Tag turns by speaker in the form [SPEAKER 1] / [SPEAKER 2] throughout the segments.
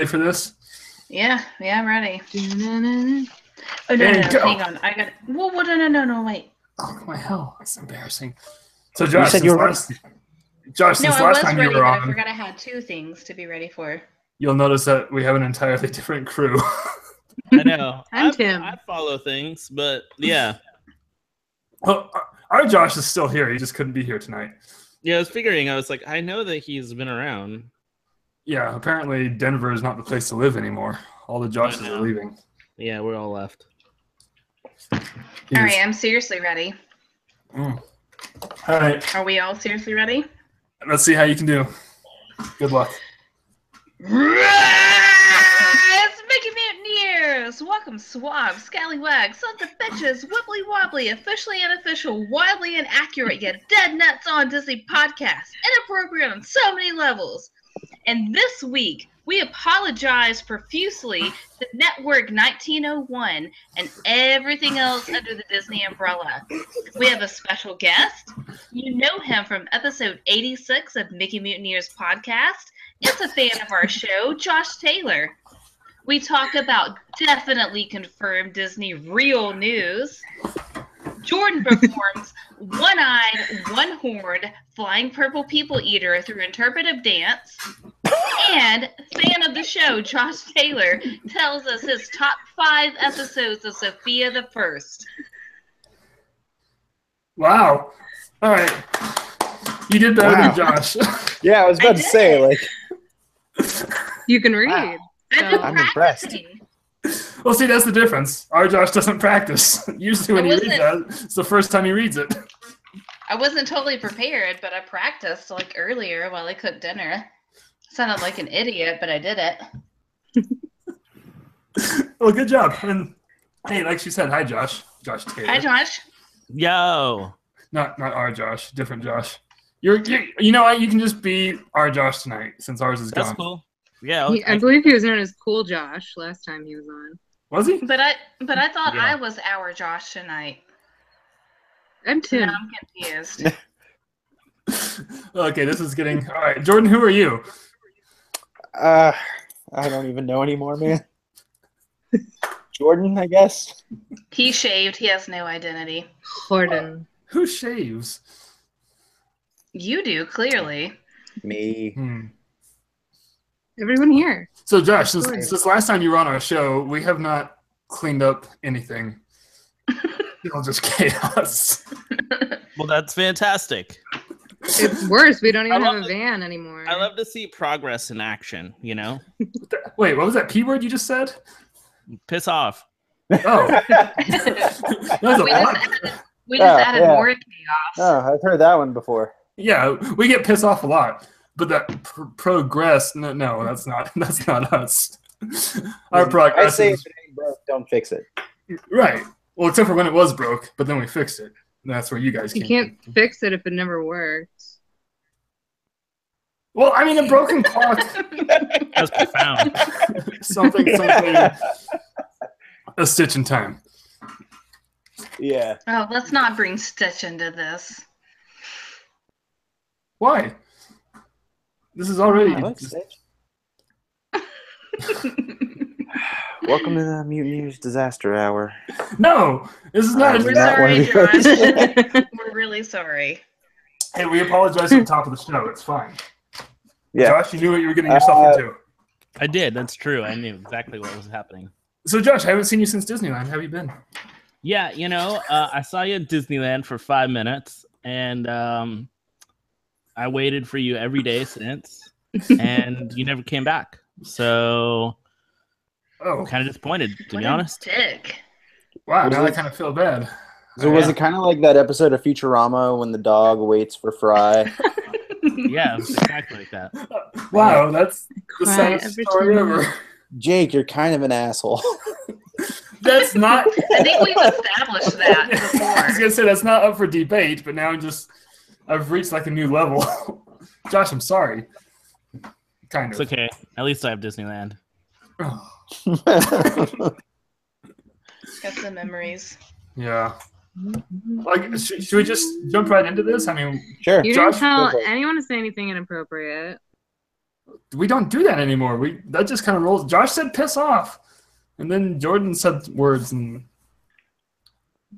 [SPEAKER 1] for this?
[SPEAKER 2] Yeah, I'm ready. Oh, no, hang on. I got. Whoa, no, wait.
[SPEAKER 1] Oh, my hell. That's embarrassing. So, Josh,
[SPEAKER 3] you said you were ready.
[SPEAKER 1] Josh, since last time you were on,
[SPEAKER 2] I forgot I had two things to be ready for.
[SPEAKER 1] You'll notice that we have an entirely different crew.
[SPEAKER 4] I know.
[SPEAKER 5] I'm Tim.
[SPEAKER 4] I follow things, but yeah.
[SPEAKER 1] Well, our Josh is still here. He just couldn't be here tonight.
[SPEAKER 4] Yeah, I was figuring. I was like, I know that he's been around.
[SPEAKER 1] Yeah, apparently Denver is not the place to live anymore. All the Joshes are leaving.
[SPEAKER 4] Yeah, we're all left.
[SPEAKER 2] All right, I'm seriously ready.
[SPEAKER 1] All right.
[SPEAKER 2] Are we all seriously ready?
[SPEAKER 1] Let's see how you can do. Good luck.
[SPEAKER 2] It's Mickey Mutineers! Welcome, swabs, scallywags, sons of bitches, wibbly wobbly, officially unofficial, wildly inaccurate, yet dead nuts on Disney podcast. Inappropriate on so many levels. And this week, we apologize profusely to Network 1901 and everything else under the Disney umbrella. We have a special guest. You know him from episode 86 of Mickey Mutineers podcast. It's a fan of our show, Josh Taylor. We talk about definitely confirmed Disney real news. Jordan performs one-eyed, one-horned, flying purple people eater through interpretive dance. And fan of the show, Josh Taylor, tells us his top 5 episodes of Sophia the First.
[SPEAKER 1] Wow. All right. You did better than Josh.
[SPEAKER 3] Yeah, I was about to say, like...
[SPEAKER 5] You can read.
[SPEAKER 2] Wow.
[SPEAKER 3] I'm impressed.
[SPEAKER 1] Well, see, that's the difference. Our Josh doesn't practice. Usually when he reads that, it's the first time he reads it.
[SPEAKER 2] I wasn't totally prepared, but I practiced like earlier while I cooked dinner. Sounded like an idiot, but I did it.
[SPEAKER 1] Well, good job. And hey, like she said, hi, Josh. Josh Taylor.
[SPEAKER 2] Hi, Josh.
[SPEAKER 4] Yo.
[SPEAKER 1] Not our Josh. Different Josh. You know what? You can just be our Josh tonight since ours is gone.
[SPEAKER 4] That's cool. Yeah.
[SPEAKER 5] I believe he was known as Cool Josh last time he was on.
[SPEAKER 1] Was he?
[SPEAKER 2] But I thought I was our Josh tonight.
[SPEAKER 5] I'm Tim.
[SPEAKER 2] Now I'm confused.
[SPEAKER 1] Okay, this is getting... All right, Jordan, who are you?
[SPEAKER 3] I don't even know anymore, man. Jordan, I guess.
[SPEAKER 2] He shaved. He has no identity.
[SPEAKER 5] Jordan.
[SPEAKER 1] Who shaves?
[SPEAKER 2] You do, clearly.
[SPEAKER 3] Me.
[SPEAKER 5] Everyone here.
[SPEAKER 1] So, Josh, since last time you were on our show, we have not cleaned up anything. It's all just chaos.
[SPEAKER 4] Well, that's fantastic.
[SPEAKER 5] It's worse. We don't even have a van anymore.
[SPEAKER 4] I love to see progress in action, you know?
[SPEAKER 1] Wait, what was that P word you just said?
[SPEAKER 4] Piss off.
[SPEAKER 1] Oh. That was a lot.
[SPEAKER 2] We just added more chaos.
[SPEAKER 3] Oh, I've heard that one before.
[SPEAKER 1] Yeah, we get pissed off a lot. But that progress, no, that's not us. Our progress
[SPEAKER 3] I say
[SPEAKER 1] is...
[SPEAKER 3] if it ain't broke, don't fix it.
[SPEAKER 1] Right. Well, except for when it was broke, but then we fixed it. And that's where you guys came.
[SPEAKER 5] You can't fix it if it never works.
[SPEAKER 1] Well, I mean, a broken clock.
[SPEAKER 4] That's profound.
[SPEAKER 1] something. A stitch in time.
[SPEAKER 3] Yeah.
[SPEAKER 2] Oh, let's not bring Stitch into this.
[SPEAKER 1] Why? This is already...
[SPEAKER 3] I like Stitch. Welcome to the Mutineers Disaster Hour.
[SPEAKER 1] No, this is not.
[SPEAKER 2] We're sorry, Josh. We're really sorry.
[SPEAKER 1] Hey, we apologize at the top of the show. It's fine.
[SPEAKER 3] Yeah.
[SPEAKER 1] Josh, you knew what you were getting yourself into.
[SPEAKER 4] I did. That's true. I knew exactly what was happening.
[SPEAKER 1] So, Josh, I haven't seen you since Disneyland. How have you been?
[SPEAKER 4] Yeah, you know, I saw you at Disneyland for 5 minutes, and I waited for you every day since, and you never came back. So, I'm kind of disappointed, to be honest.
[SPEAKER 2] Dick.
[SPEAKER 1] Wow, now I kind of feel bad.
[SPEAKER 3] So was it kind of like that episode of Futurama when the dog waits for Fry?
[SPEAKER 4] Yeah, it was exactly like that.
[SPEAKER 1] Wow, that's the saddest story ever.
[SPEAKER 3] Jake, you're kind of an asshole.
[SPEAKER 1] That's not...
[SPEAKER 2] I think we've established that before.
[SPEAKER 1] I was going to say, that's not up for debate, but now I've reached like a new level. Josh, I'm sorry. Kind of.
[SPEAKER 4] It's okay. At least I have Disneyland.
[SPEAKER 2] Got some memories.
[SPEAKER 1] Yeah. Like, should we just jump right into this? I mean,
[SPEAKER 3] sure.
[SPEAKER 5] You
[SPEAKER 1] Josh,
[SPEAKER 5] didn't tell anyone to say anything inappropriate.
[SPEAKER 1] We don't do that anymore. That just kind of rolls. Josh said piss off. And then Jordan said words and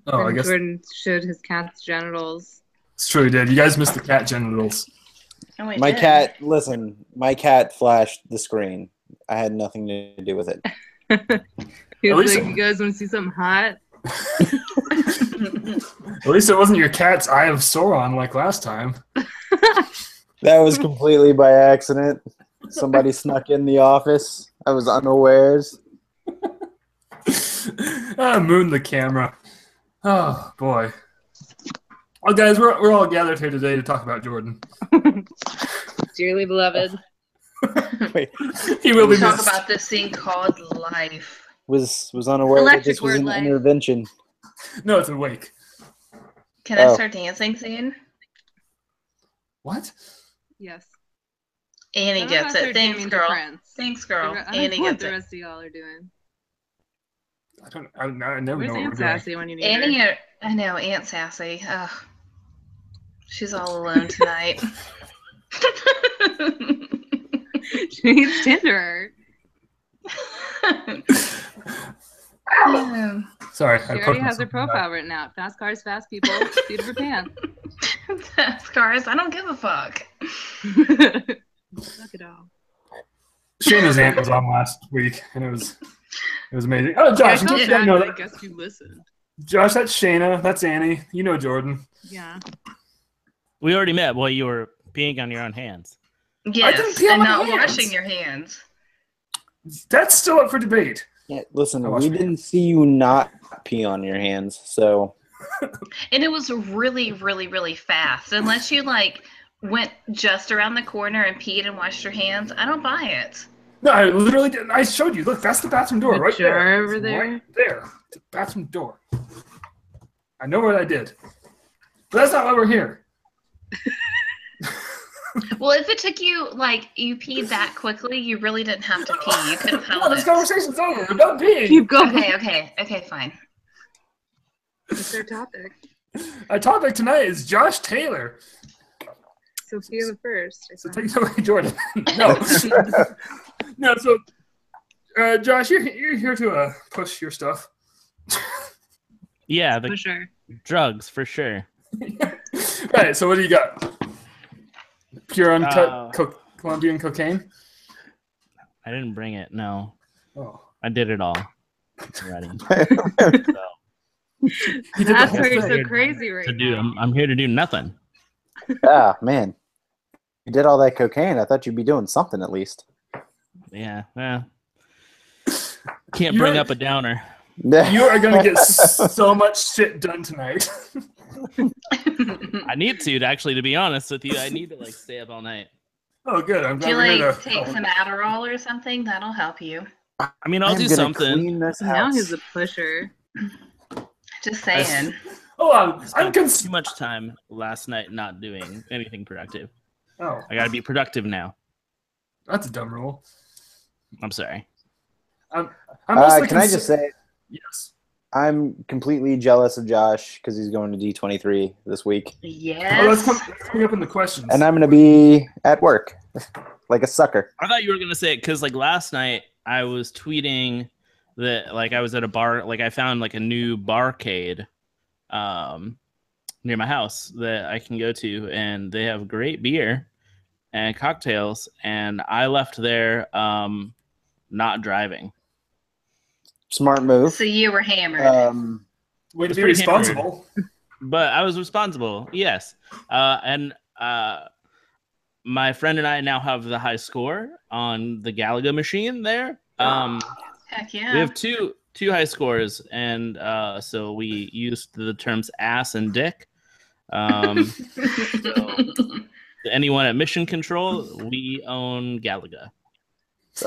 [SPEAKER 1] I
[SPEAKER 5] And
[SPEAKER 1] guess
[SPEAKER 5] Jordan showed his cat's genitals.
[SPEAKER 1] it's true he did. You guys missed the cat genitals.
[SPEAKER 2] Oh, we
[SPEAKER 3] My
[SPEAKER 2] did.
[SPEAKER 3] cat, listen, my cat flashed the screen. I had nothing to do with it.
[SPEAKER 5] He
[SPEAKER 1] At
[SPEAKER 5] was
[SPEAKER 1] least
[SPEAKER 5] like, "You guys want to see something hot?"
[SPEAKER 1] At least it wasn't your cat's Eye of Sauron like last time.
[SPEAKER 3] That was completely by accident. Somebody snuck in the office. I was unawares.
[SPEAKER 1] Moon the camera. Oh boy. Well, guys, we're all gathered here today to talk about Jordan.
[SPEAKER 5] Dearly beloved.
[SPEAKER 3] Wait,
[SPEAKER 1] He will be
[SPEAKER 2] Talk
[SPEAKER 1] missed.
[SPEAKER 2] about this thing called life.
[SPEAKER 3] was unaware that
[SPEAKER 5] Electric
[SPEAKER 3] this was
[SPEAKER 5] word
[SPEAKER 3] an
[SPEAKER 5] life.
[SPEAKER 3] intervention.
[SPEAKER 1] No, it's awake.
[SPEAKER 2] Can I
[SPEAKER 3] Oh.
[SPEAKER 2] start dancing soon?
[SPEAKER 1] What?
[SPEAKER 5] Yes.
[SPEAKER 2] Annie
[SPEAKER 5] I'm
[SPEAKER 2] gets
[SPEAKER 5] gonna
[SPEAKER 2] it.
[SPEAKER 5] start
[SPEAKER 2] Thanks,
[SPEAKER 5] jamming to
[SPEAKER 2] girl.
[SPEAKER 5] Prince.
[SPEAKER 2] Thanks, girl.
[SPEAKER 5] I don't
[SPEAKER 2] Annie
[SPEAKER 5] know what
[SPEAKER 2] gets
[SPEAKER 5] the
[SPEAKER 2] it.
[SPEAKER 5] rest of y'all are doing.
[SPEAKER 1] I never
[SPEAKER 5] Where's
[SPEAKER 1] know what
[SPEAKER 5] Aunt
[SPEAKER 1] we're doing.
[SPEAKER 5] Sassy when you need her?
[SPEAKER 2] Annie, I know, Aunt Sassy. Ugh. She's all alone tonight.
[SPEAKER 5] She needs Tinder.
[SPEAKER 2] Yeah.
[SPEAKER 1] Sorry,
[SPEAKER 5] She
[SPEAKER 1] I
[SPEAKER 5] already
[SPEAKER 1] poked
[SPEAKER 5] has her
[SPEAKER 1] myself in the eye.
[SPEAKER 5] profile written out. Fast cars, fast people, seat of her pants.
[SPEAKER 2] Scars, I don't give a fuck.
[SPEAKER 5] Look it all.
[SPEAKER 1] Shayna's aunt was on last week, and it was amazing. Oh,
[SPEAKER 5] I
[SPEAKER 1] Josh, in
[SPEAKER 5] felt
[SPEAKER 1] case you
[SPEAKER 5] bad,
[SPEAKER 1] didn't know
[SPEAKER 5] but I
[SPEAKER 1] that,
[SPEAKER 5] guess you listened.
[SPEAKER 1] Josh, that's Shayna, that's Annie. You know Jordan.
[SPEAKER 5] Yeah.
[SPEAKER 4] We already met while you were peeing on your own hands.
[SPEAKER 1] didn't
[SPEAKER 2] Yes,
[SPEAKER 1] pee on
[SPEAKER 2] and
[SPEAKER 1] my
[SPEAKER 2] not
[SPEAKER 1] hands.
[SPEAKER 2] washing your hands.
[SPEAKER 1] That's still up for debate.
[SPEAKER 3] Yeah, listen,
[SPEAKER 1] I washed
[SPEAKER 3] we
[SPEAKER 1] my
[SPEAKER 3] didn't see you not pee on your hands, so
[SPEAKER 2] And it was really, really, really fast. Unless you like went just around the corner and peed and washed your hands, I don't buy it.
[SPEAKER 1] No, I literally didn't. I showed you. Look, that's the bathroom door
[SPEAKER 5] The
[SPEAKER 1] right there.
[SPEAKER 5] jar over
[SPEAKER 1] It's
[SPEAKER 5] there?
[SPEAKER 1] Right there. The bathroom door. I know what I did. But that's not why we're here.
[SPEAKER 2] Well, if it took you like you peed that quickly, you really didn't have to pee. You could have
[SPEAKER 1] Come on,
[SPEAKER 2] held
[SPEAKER 1] this
[SPEAKER 2] it.
[SPEAKER 1] conversation's over. We're done peeing.
[SPEAKER 5] Keep going.
[SPEAKER 2] Okay, fine.
[SPEAKER 5] What's our topic?
[SPEAKER 1] Our topic tonight is Josh Taylor.
[SPEAKER 5] Sophia the First. I
[SPEAKER 1] So
[SPEAKER 5] thought.
[SPEAKER 1] take it away, Jordan. No. So, Josh, you're here to push your stuff.
[SPEAKER 4] Yeah, the
[SPEAKER 5] For sure.
[SPEAKER 4] drugs for sure.
[SPEAKER 1] Right, so what do you got? Pure uncut
[SPEAKER 4] Uh,
[SPEAKER 1] Colombian cocaine?
[SPEAKER 4] I didn't bring it. No,
[SPEAKER 1] Oh.
[SPEAKER 4] I did it all already.
[SPEAKER 1] He did the
[SPEAKER 5] That's
[SPEAKER 1] whole
[SPEAKER 5] why you're
[SPEAKER 1] thing.
[SPEAKER 5] so crazy right
[SPEAKER 4] To do,
[SPEAKER 5] now.
[SPEAKER 4] I'm here to do nothing.
[SPEAKER 3] ah, man. You did all that cocaine. I thought you'd be doing something at least.
[SPEAKER 4] Yeah, can't bring
[SPEAKER 1] You're-
[SPEAKER 4] up a downer.
[SPEAKER 1] You are going to get so much shit done tonight.
[SPEAKER 4] I need to actually, to be honest with you. I need to like stay up all night.
[SPEAKER 1] Oh, good. I'm
[SPEAKER 2] Do
[SPEAKER 1] glad
[SPEAKER 2] you
[SPEAKER 1] we're here
[SPEAKER 2] like
[SPEAKER 1] to
[SPEAKER 2] take
[SPEAKER 1] help.
[SPEAKER 2] some Adderall or something? That'll help you.
[SPEAKER 4] I mean, I'll
[SPEAKER 3] I'm
[SPEAKER 4] do
[SPEAKER 3] gonna
[SPEAKER 4] something.
[SPEAKER 3] clean this
[SPEAKER 5] Now
[SPEAKER 3] house.
[SPEAKER 5] he's a pusher.
[SPEAKER 2] Just saying.
[SPEAKER 1] Hold on. I'm
[SPEAKER 4] Spent
[SPEAKER 1] cons-
[SPEAKER 4] too much time last night not doing anything productive.
[SPEAKER 1] Oh,
[SPEAKER 4] I got to be productive now.
[SPEAKER 1] that's a dumb rule.
[SPEAKER 4] I'm sorry.
[SPEAKER 1] I'm mostly
[SPEAKER 3] Can I just say,
[SPEAKER 1] Yes.
[SPEAKER 3] I'm completely jealous of Josh because he's going to D23 this week.
[SPEAKER 1] Oh, that's
[SPEAKER 2] Yes.
[SPEAKER 1] coming up in the questions.
[SPEAKER 3] And I'm going to be at work like a sucker.
[SPEAKER 4] I thought you were gonna say it because like last night I was tweeting that like I was at a bar, like I found like a new barcade near my house that I can go to, and they have great beer and cocktails, and I left there not driving.
[SPEAKER 3] Smart move.
[SPEAKER 2] So you were hammered.
[SPEAKER 1] Way to
[SPEAKER 4] It's
[SPEAKER 1] be
[SPEAKER 4] pretty
[SPEAKER 1] responsible.
[SPEAKER 4] But I was responsible, yes. And my friend and I now have the high score on the Galaga machine there.
[SPEAKER 2] Heck yeah.
[SPEAKER 4] We have two high scores, and so we used the terms ass and dick. Anyone at Mission Control, we own Galaga.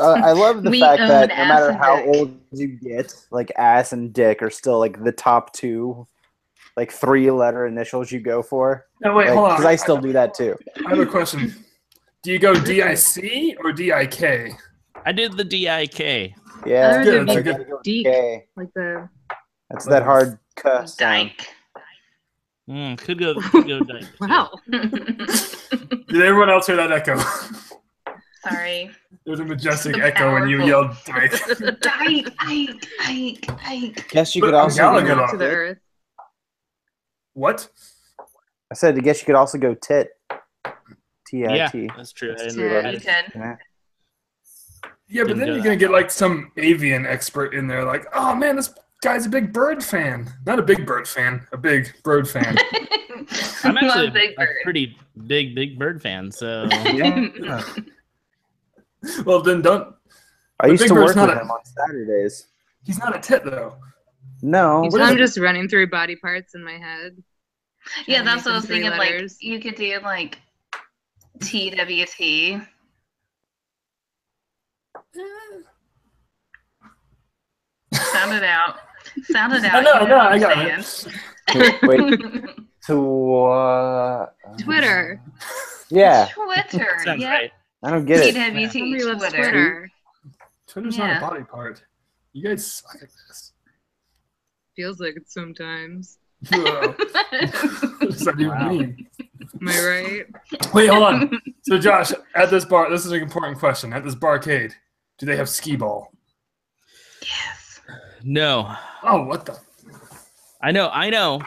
[SPEAKER 3] I love the
[SPEAKER 2] We
[SPEAKER 3] fact
[SPEAKER 2] own
[SPEAKER 3] that no
[SPEAKER 2] ass
[SPEAKER 3] matter
[SPEAKER 2] and
[SPEAKER 3] how
[SPEAKER 2] dick.
[SPEAKER 3] old you get, like ass and dick are still like the top two, like 3-letter initials you go for.
[SPEAKER 1] No, wait, hold on.
[SPEAKER 3] Because I still do that too.
[SPEAKER 1] I have a question. Do you go DIC or DIK?
[SPEAKER 4] I did the DIK.
[SPEAKER 3] Yeah.
[SPEAKER 5] I
[SPEAKER 1] good,
[SPEAKER 5] would
[SPEAKER 1] good.
[SPEAKER 5] do
[SPEAKER 3] Gotta go
[SPEAKER 5] Deke,
[SPEAKER 3] K.
[SPEAKER 5] like the
[SPEAKER 3] That's that hard cuss.
[SPEAKER 2] Dyke.
[SPEAKER 4] Could go Dyke.
[SPEAKER 5] wow.
[SPEAKER 1] Did everyone else hear that echo?
[SPEAKER 2] Sorry.
[SPEAKER 1] There's a majestic
[SPEAKER 2] The
[SPEAKER 1] echo when you
[SPEAKER 2] powerful.
[SPEAKER 1] yelled dyke.
[SPEAKER 2] Ike.
[SPEAKER 3] Guess you
[SPEAKER 1] But
[SPEAKER 3] could
[SPEAKER 1] I'm
[SPEAKER 3] also
[SPEAKER 1] yelling
[SPEAKER 3] go
[SPEAKER 1] it
[SPEAKER 5] Back
[SPEAKER 1] off.
[SPEAKER 5] to the earth.
[SPEAKER 1] What?
[SPEAKER 3] I said, I guess you could also go tit.
[SPEAKER 4] Yeah,
[SPEAKER 3] T-I-T.
[SPEAKER 4] that's true. I
[SPEAKER 5] Tit.
[SPEAKER 4] didn't
[SPEAKER 2] Yeah,
[SPEAKER 4] I
[SPEAKER 2] you
[SPEAKER 4] didn't-
[SPEAKER 2] can.
[SPEAKER 3] Yeah.
[SPEAKER 1] Yeah, but
[SPEAKER 4] Didn't
[SPEAKER 1] then
[SPEAKER 4] go
[SPEAKER 1] you're
[SPEAKER 4] that
[SPEAKER 1] gonna get
[SPEAKER 4] far.
[SPEAKER 1] like some avian expert in there, like, oh man, this guy's a big bird fan. Not a big bird fan, a big bird fan.
[SPEAKER 4] I'm actually
[SPEAKER 2] Love Big
[SPEAKER 4] a
[SPEAKER 2] Bird.
[SPEAKER 4] pretty big bird fan. So
[SPEAKER 3] Yeah.
[SPEAKER 1] Well, then don't.
[SPEAKER 3] I
[SPEAKER 1] But
[SPEAKER 3] used
[SPEAKER 1] Big
[SPEAKER 3] to
[SPEAKER 1] Bird's
[SPEAKER 3] work with
[SPEAKER 1] not a-
[SPEAKER 3] him on Saturdays.
[SPEAKER 1] He's not a tit though.
[SPEAKER 3] No.
[SPEAKER 1] What is
[SPEAKER 5] I'm
[SPEAKER 1] it?
[SPEAKER 5] just running through body parts in my head.
[SPEAKER 2] Yeah,
[SPEAKER 5] Trying to
[SPEAKER 2] that's what I
[SPEAKER 5] make
[SPEAKER 2] was
[SPEAKER 5] them 3
[SPEAKER 2] thinking.
[SPEAKER 5] letters.
[SPEAKER 2] Like, you could do like TWT. Sound it out. Sound it out.
[SPEAKER 1] I know,
[SPEAKER 2] You
[SPEAKER 1] I know,
[SPEAKER 2] what
[SPEAKER 1] I
[SPEAKER 2] I'm
[SPEAKER 1] got
[SPEAKER 2] saying.
[SPEAKER 1] it.
[SPEAKER 3] Wait, to
[SPEAKER 5] Twitter.
[SPEAKER 3] yeah,
[SPEAKER 2] Twitter.
[SPEAKER 4] sounds
[SPEAKER 2] Yeah.
[SPEAKER 4] right.
[SPEAKER 3] I don't get it.
[SPEAKER 2] TWT.
[SPEAKER 5] Somebody loves
[SPEAKER 2] Twitter.
[SPEAKER 5] Twitter.
[SPEAKER 1] Twitter's
[SPEAKER 2] Yeah.
[SPEAKER 1] not a body part. You guys suck at this.
[SPEAKER 5] Feels like it sometimes.
[SPEAKER 1] What does that even
[SPEAKER 4] Wow.
[SPEAKER 1] mean?
[SPEAKER 5] Am I right?
[SPEAKER 1] Wait, hold on. So, Josh, at this bar, this is an important question. At this barcade, do they have skee ball?
[SPEAKER 2] Yes.
[SPEAKER 4] No,
[SPEAKER 1] Oh, what the?
[SPEAKER 4] I know,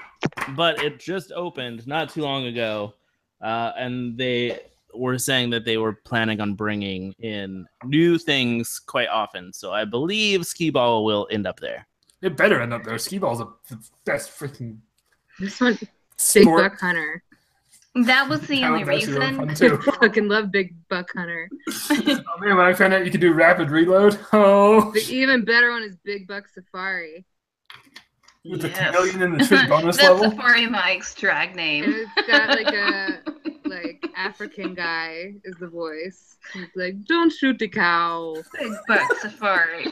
[SPEAKER 4] but it just opened not too long ago, and they were saying that they were planning on bringing in new things quite often. So I believe skee ball will end up there.
[SPEAKER 1] It better end up there. Skee ball's the best freaking
[SPEAKER 5] This one, Big
[SPEAKER 1] sport.
[SPEAKER 5] Buck Hunter.
[SPEAKER 2] That was the
[SPEAKER 1] That
[SPEAKER 2] only
[SPEAKER 1] was actually really
[SPEAKER 2] reason.
[SPEAKER 1] fun too.
[SPEAKER 5] Fucking love Big Buck Hunter.
[SPEAKER 1] Oh man, when I found out you could do rapid reload, oh,
[SPEAKER 5] The even better one is Big Buck Safari.
[SPEAKER 1] with the
[SPEAKER 2] Yes.
[SPEAKER 1] chameleon in the tree bonus
[SPEAKER 2] That's
[SPEAKER 1] level.
[SPEAKER 2] Safari Mike's drag
[SPEAKER 5] And
[SPEAKER 2] name.
[SPEAKER 5] it's got like a African guy is the voice. He's like, don't shoot the cow.
[SPEAKER 2] Big Buck Safari.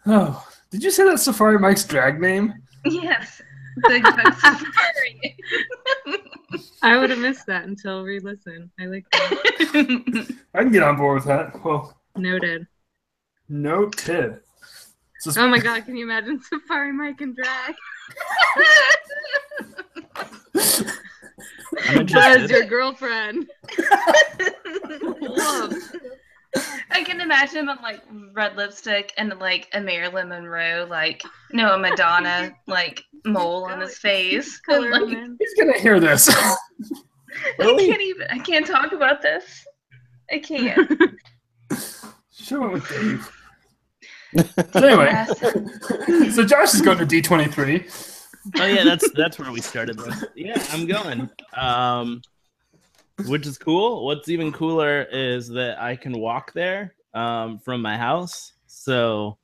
[SPEAKER 1] Oh, did you say that's Safari Mike's drag name?
[SPEAKER 2] Yes. Big Buck Safari.
[SPEAKER 1] Oh.
[SPEAKER 5] I would have missed that until re-listen. I like that.
[SPEAKER 1] I can get on board with that. Well,
[SPEAKER 5] Noted.
[SPEAKER 1] noted. So,
[SPEAKER 5] Oh my god, can you imagine Safari Mike and drag?
[SPEAKER 4] I'm
[SPEAKER 5] Buzz,
[SPEAKER 4] interested.
[SPEAKER 5] your girlfriend. Love.
[SPEAKER 2] I can imagine him with like red lipstick and like a Marilyn Monroe, like no, a Madonna like mole on his face.
[SPEAKER 5] Color
[SPEAKER 2] Like,
[SPEAKER 5] him in.
[SPEAKER 1] he's gonna hear this.
[SPEAKER 2] I can't talk about this. I can't.
[SPEAKER 1] Should have went with Dave. So anyway,
[SPEAKER 2] Yes.
[SPEAKER 1] so Josh is going to D23.
[SPEAKER 4] Oh yeah, that's where we started this. Yeah, I'm going. Which is cool. What's even cooler is that I can walk there from my house. So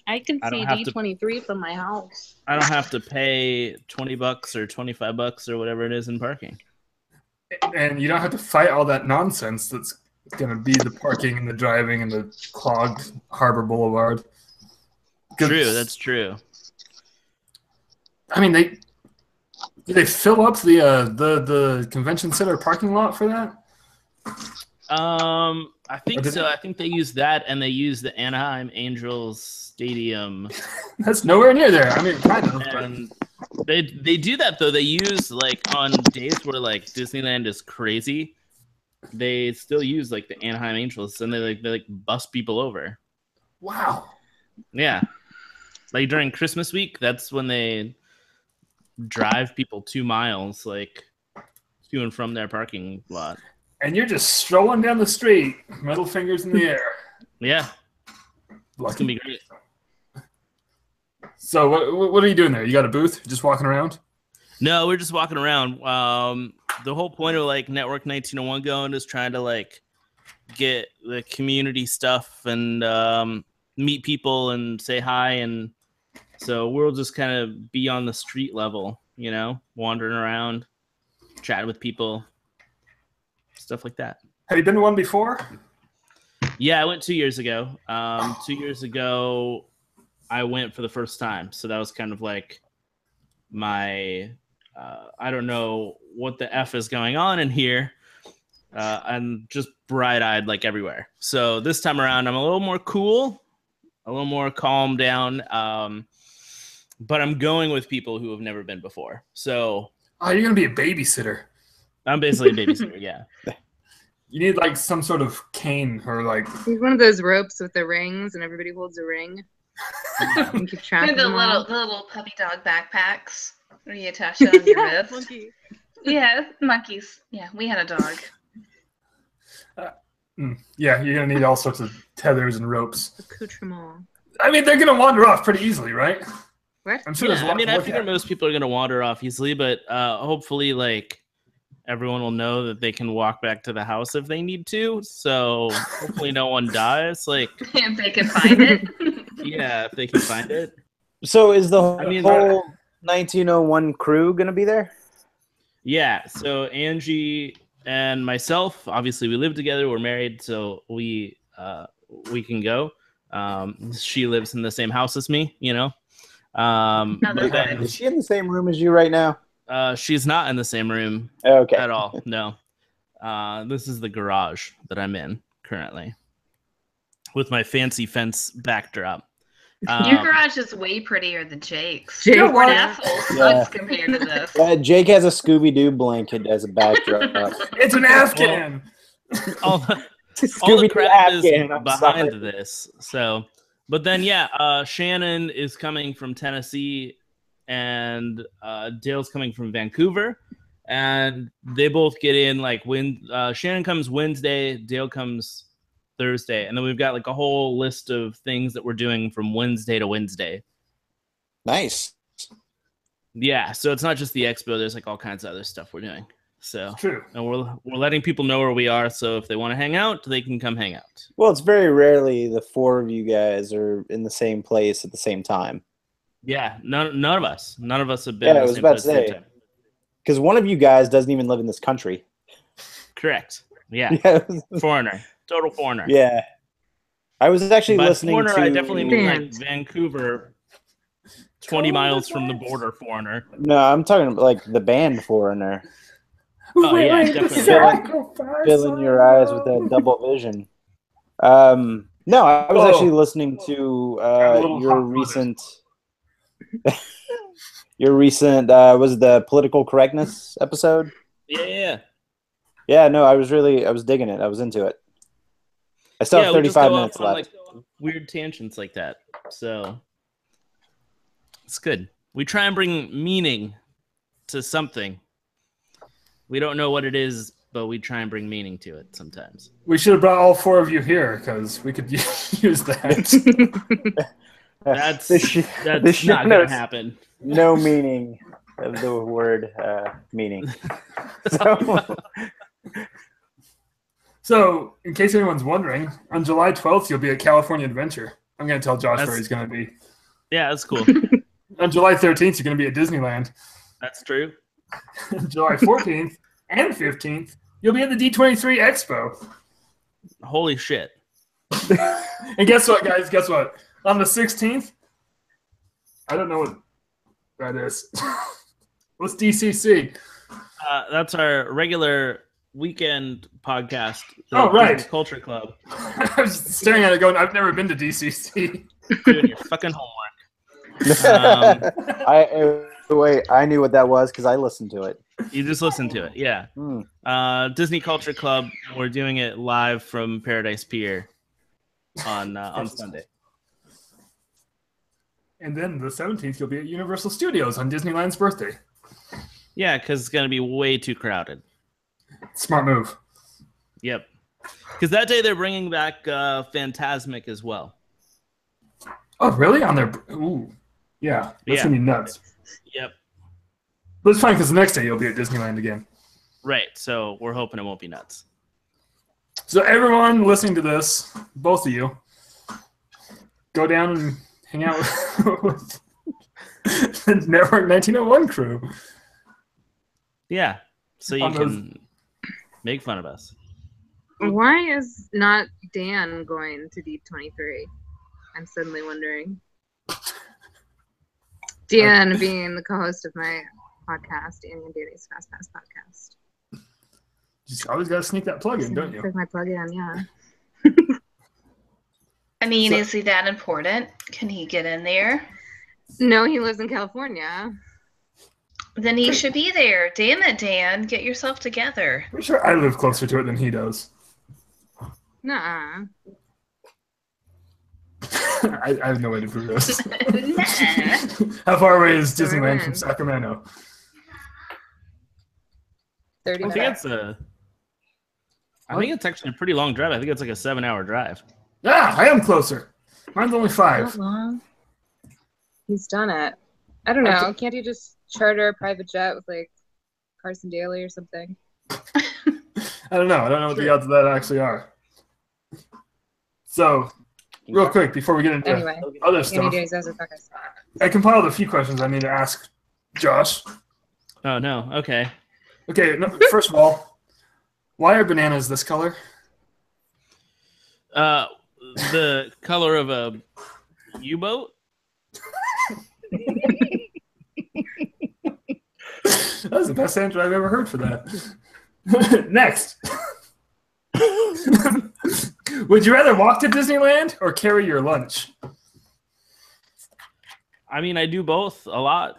[SPEAKER 6] I can
[SPEAKER 4] I don't
[SPEAKER 6] see
[SPEAKER 4] have to-
[SPEAKER 6] D23 from my house.
[SPEAKER 4] I don't have to pay $20 or $25 or whatever it is in parking.
[SPEAKER 1] And you don't have to fight all that nonsense that's going to be the parking and the driving and the clogged Harbor Boulevard. 'Cause,
[SPEAKER 4] True, that's true.
[SPEAKER 1] I mean, they fill up the convention center parking lot for that?
[SPEAKER 4] I think
[SPEAKER 1] Or did-
[SPEAKER 4] so. I think they use that, and they use the Anaheim Angels Stadium.
[SPEAKER 1] That's nowhere near there. I mean, kind of. But
[SPEAKER 4] And they do that though. They use like on days where like Disneyland is crazy, they still use like the Anaheim Angels, and they bus people over.
[SPEAKER 1] wow.
[SPEAKER 4] Yeah, like during Christmas week, that's when they drive people 2 miles like to and from their parking lot.
[SPEAKER 1] And you're just strolling down the street, middle fingers in the air.
[SPEAKER 4] Yeah, it's
[SPEAKER 1] Lucky.
[SPEAKER 4] gonna be great.
[SPEAKER 1] So what are you doing there? You got a booth? You're just walking around?
[SPEAKER 4] No, we're just walking around. The whole point of like Network 1901 going is trying to like get the community stuff and meet people and say hi, and so we'll just kind of be on the street level, you know, wandering around, chat with people, stuff like that.
[SPEAKER 1] Have you been to one before?
[SPEAKER 4] Yeah, I went 2 years ago. 2 years ago, I went for the first time, so that was kind of like my I don't know what the F is going on in here. I'm just bright-eyed like everywhere. So this time around, I'm a little more cool, a little more calm down, but I'm going with people who have never been before. So
[SPEAKER 1] Oh, you're gonna be a babysitter.
[SPEAKER 4] I'm basically a babysitter. Yeah.
[SPEAKER 1] You need like some sort of cane or like.
[SPEAKER 5] He's one of those ropes with the rings, and everybody holds a ring. And keep track of
[SPEAKER 2] The
[SPEAKER 5] them all.
[SPEAKER 2] little puppy dog backpacks where you attach it on your wrist.
[SPEAKER 5] Monkey.
[SPEAKER 2] Yeah, monkeys. Yeah, we had a dog.
[SPEAKER 1] Yeah, you're gonna need all sorts of tethers and ropes.
[SPEAKER 5] Accoutrement.
[SPEAKER 1] I mean, they're gonna wander off pretty easily, right?
[SPEAKER 5] What?
[SPEAKER 1] I'm sure
[SPEAKER 4] Yeah,
[SPEAKER 1] there's a
[SPEAKER 4] I
[SPEAKER 1] lot
[SPEAKER 4] mean,
[SPEAKER 1] to
[SPEAKER 4] I
[SPEAKER 1] look
[SPEAKER 4] figure
[SPEAKER 1] at.
[SPEAKER 4] most people are gonna wander off easily, but hopefully, like everyone will know that they can walk back to the house if they need to. So hopefully, no one dies. Like,
[SPEAKER 2] If they can find it.
[SPEAKER 4] yeah, if they can find it.
[SPEAKER 3] So is the
[SPEAKER 4] I mean,
[SPEAKER 3] whole 1901 crew gonna be there?
[SPEAKER 4] Yeah. So Angie and myself, obviously, we live together. We're married, so we can go. She lives in the same house as me, you know. But then,
[SPEAKER 3] Is she in the same room as you right now?
[SPEAKER 4] she's not in the same room
[SPEAKER 3] Okay.
[SPEAKER 4] at all. No. This is the garage that I'm in currently with my fancy fence backdrop.
[SPEAKER 2] Your garage is way prettier than Jake's.
[SPEAKER 5] Jake,
[SPEAKER 2] Your
[SPEAKER 1] what?
[SPEAKER 2] asshole
[SPEAKER 3] Yeah.
[SPEAKER 2] sucks compared to this.
[SPEAKER 3] Jake has a Scooby-Doo blanket as a backdrop.
[SPEAKER 1] It's an Afghan.
[SPEAKER 4] all the
[SPEAKER 3] Scooby-Doo
[SPEAKER 4] crap is
[SPEAKER 3] Afghan, I'm
[SPEAKER 4] behind
[SPEAKER 3] sorry.
[SPEAKER 4] this. So, but then, yeah, Shannon is coming from Tennessee and Dale's coming from Vancouver. And they both get in like when Shannon comes Wednesday, Dale comes Thursday. And then we've got like a whole list of things that we're doing from Wednesday to Wednesday.
[SPEAKER 3] Nice.
[SPEAKER 4] Yeah. So it's not just the expo, there's like all kinds of other stuff we're doing. So,
[SPEAKER 1] True.
[SPEAKER 4] and we're letting people know where we are. So if they want to hang out, they can come hang out.
[SPEAKER 3] Well, it's very rarely the four of you guys are in the same place at the same time.
[SPEAKER 4] Yeah, none of us have been.
[SPEAKER 3] Yeah,
[SPEAKER 4] in
[SPEAKER 3] I
[SPEAKER 4] the
[SPEAKER 3] was
[SPEAKER 4] same
[SPEAKER 3] about
[SPEAKER 4] place
[SPEAKER 3] to
[SPEAKER 4] at the same
[SPEAKER 3] say.
[SPEAKER 4] time.
[SPEAKER 3] Because one of you guys doesn't even live in this country.
[SPEAKER 4] Correct. Yeah,
[SPEAKER 3] Yeah.
[SPEAKER 4] foreigner, total foreigner.
[SPEAKER 3] Yeah. I was actually
[SPEAKER 4] By
[SPEAKER 3] listening
[SPEAKER 4] foreigner,
[SPEAKER 3] to.
[SPEAKER 4] I definitely mean like
[SPEAKER 5] Band.
[SPEAKER 4] Vancouver, 20 miles from the border. Foreigner.
[SPEAKER 3] No, I'm talking about like the band Foreigner.
[SPEAKER 4] Oh, yeah,
[SPEAKER 1] the
[SPEAKER 4] definitely.
[SPEAKER 1] sacrifice
[SPEAKER 3] Filling your eyes with that double vision. No, I was actually listening to
[SPEAKER 1] a little
[SPEAKER 3] your
[SPEAKER 1] hot-blooded.
[SPEAKER 3] recent. Was it the political correctness episode?
[SPEAKER 4] Yeah.
[SPEAKER 3] Yeah, no, I was digging it. I was into it. I still have
[SPEAKER 4] We just
[SPEAKER 3] 35
[SPEAKER 4] go
[SPEAKER 3] minutes
[SPEAKER 4] off on,
[SPEAKER 3] left.
[SPEAKER 4] like weird tangents like that. So it's good. We try and bring meaning to something. We don't know what it is, but we try and bring meaning to it sometimes.
[SPEAKER 1] We should have brought all four of you here because we could use that.
[SPEAKER 4] That's
[SPEAKER 3] This sh-
[SPEAKER 4] that's
[SPEAKER 3] this
[SPEAKER 4] not
[SPEAKER 3] show
[SPEAKER 4] gonna
[SPEAKER 3] knows
[SPEAKER 4] happen.
[SPEAKER 3] no meaning of the word meaning. So,
[SPEAKER 1] So, in case anyone's wondering, on July 12th, you'll be at California Adventure. I'm going to tell Josh where
[SPEAKER 4] That's-
[SPEAKER 1] he's going to be.
[SPEAKER 4] Yeah, that's cool.
[SPEAKER 1] On July 13th, you're going to be at Disneyland.
[SPEAKER 4] That's true.
[SPEAKER 1] July 14th and 15th, you'll be at the D23 Expo.
[SPEAKER 4] Holy shit.
[SPEAKER 1] And guess what, guys? Guess what? On the 16th, I don't know what that is. What's DCC?
[SPEAKER 4] That's our regular weekend podcast. The
[SPEAKER 1] Oh, right.
[SPEAKER 4] Disney Culture Club.
[SPEAKER 1] I was staring at it going, I've never been to DCC.
[SPEAKER 4] Doing your fucking homework.
[SPEAKER 3] I knew what that was because I listened to it.
[SPEAKER 4] You just listen to it. Yeah.
[SPEAKER 3] Hmm.
[SPEAKER 4] Disney Culture Club. We're doing it live from Paradise Pier on Sunday.
[SPEAKER 1] And then the 17th, you'll be at Universal Studios on Disneyland's birthday.
[SPEAKER 4] Yeah, because it's going to be way too crowded.
[SPEAKER 1] Smart move.
[SPEAKER 4] Yep. Because that day they're bringing back Fantasmic as well.
[SPEAKER 1] Oh, really? On their... Ooh. Yeah, that's
[SPEAKER 4] Yeah.
[SPEAKER 1] going to be nuts.
[SPEAKER 4] Yep.
[SPEAKER 1] But it's fine because the next day you'll be at Disneyland again.
[SPEAKER 4] Right. So we're hoping it won't be nuts.
[SPEAKER 1] So everyone listening to this, both of you, go down and hang out with the Network 1901 crew.
[SPEAKER 4] Yeah. So you
[SPEAKER 1] On those-
[SPEAKER 4] can make fun of us.
[SPEAKER 5] Why is not Dan going to D23? I'm suddenly wondering. Dan being the co-host of my podcast, Annie and Danny's Fast Pass podcast.
[SPEAKER 1] Just always got to sneak that plug in, don't you?
[SPEAKER 5] Take my plug in, yeah.
[SPEAKER 2] I mean,
[SPEAKER 1] So-
[SPEAKER 2] is he that important? Can he get in there?
[SPEAKER 5] No, he lives in California.
[SPEAKER 2] Then he should be there. Damn it, Dan. Get yourself together.
[SPEAKER 1] I'm sure I live closer to it than he does.
[SPEAKER 5] Nuh-uh.
[SPEAKER 1] I have no way to prove this.
[SPEAKER 2] Nah.
[SPEAKER 1] How far away is
[SPEAKER 5] So we
[SPEAKER 1] Disneyland
[SPEAKER 5] win.
[SPEAKER 1] from Sacramento?
[SPEAKER 5] 30
[SPEAKER 4] I think
[SPEAKER 5] minutes.
[SPEAKER 4] it's actually a pretty long drive. I think it's like a 7-hour drive.
[SPEAKER 1] Ah, I am closer. Mine's only 5.
[SPEAKER 2] Not long.
[SPEAKER 5] He's done it. I don't know. Can't you just charter a private jet with like Carson Daly or something?
[SPEAKER 1] I don't know. I don't know what the odds of that actually are. So, real quick, before we get into
[SPEAKER 5] Anyway,
[SPEAKER 1] other
[SPEAKER 5] Andy
[SPEAKER 1] stuff,
[SPEAKER 5] Days as a podcast.
[SPEAKER 1] I compiled a few questions I need to ask Josh.
[SPEAKER 4] Oh no. Okay.
[SPEAKER 1] Okay, no, first of all, why are bananas this color?
[SPEAKER 4] The color of a U-boat.
[SPEAKER 1] That was the best answer I've ever heard for that. Next. Would you rather walk to Disneyland or carry your lunch?
[SPEAKER 4] I mean, I do both a lot,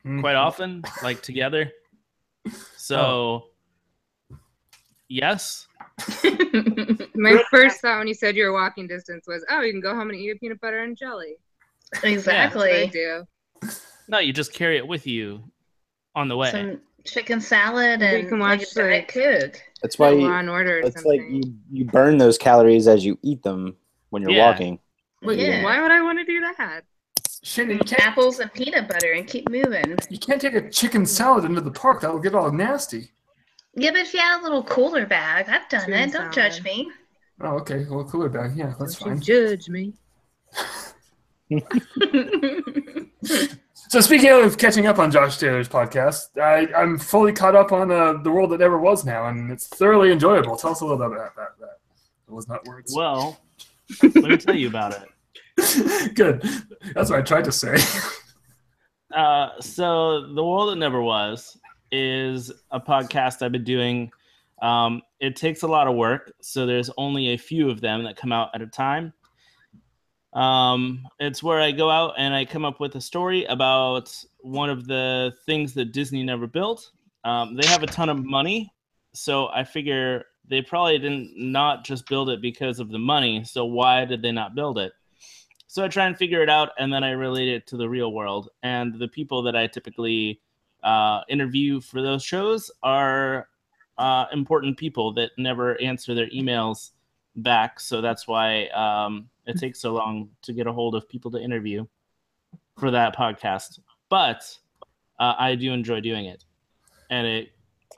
[SPEAKER 1] Mm.
[SPEAKER 4] quite often, like together. So, yes.
[SPEAKER 5] My first thought when you said you were walking distance was, oh, you can go home and eat a peanut butter and jelly. That's what I
[SPEAKER 2] Exactly.
[SPEAKER 5] do.
[SPEAKER 4] No, you just carry it with you on the way.
[SPEAKER 2] Some chicken salad
[SPEAKER 5] You
[SPEAKER 2] and
[SPEAKER 5] can
[SPEAKER 2] like
[SPEAKER 5] watch,
[SPEAKER 2] a Diet Coke.
[SPEAKER 3] That's why
[SPEAKER 5] Law and Order or
[SPEAKER 3] it's
[SPEAKER 5] something.
[SPEAKER 3] like you burn those calories as you eat them when you're
[SPEAKER 4] Yeah.
[SPEAKER 3] walking.
[SPEAKER 1] Wait,
[SPEAKER 2] Yeah.
[SPEAKER 5] Why would I want to do that?
[SPEAKER 1] Shannon, you can't
[SPEAKER 2] Apples and peanut butter and keep moving.
[SPEAKER 1] take a chicken salad into the park. That will get all nasty.
[SPEAKER 2] Yeah, but if you had a little cooler bag, I've done
[SPEAKER 5] Chicken
[SPEAKER 2] it. Don't judge
[SPEAKER 5] salad.
[SPEAKER 2] me.
[SPEAKER 1] Oh, okay. Well, cooler bag. Yeah, that's
[SPEAKER 5] Don't you
[SPEAKER 1] fine.
[SPEAKER 5] judge me.
[SPEAKER 1] So speaking of catching up on Josh Taylor's podcast, I'm fully caught up on The World That Never Was now, and it's thoroughly enjoyable. Tell us a little bit about that. It was not words.
[SPEAKER 4] Well, let me tell you about it.
[SPEAKER 1] Good. That's what I tried to say.
[SPEAKER 4] So The World That Never Was is a podcast I've been doing. It takes a lot of work, so there's only a few of them that come out at a time. It's where I go out and I come up with a story about one of the things that Disney never built. They have a ton of money, so I figure they probably didn't not just build it because of the money, so why did they not build it? So I try and figure it out, and then I relate it to the real world. And the people that I typically interview for those shows are important people that never answer their emails back. So that's why it takes so long to get a hold of people to interview for that podcast. But I do enjoy doing it. And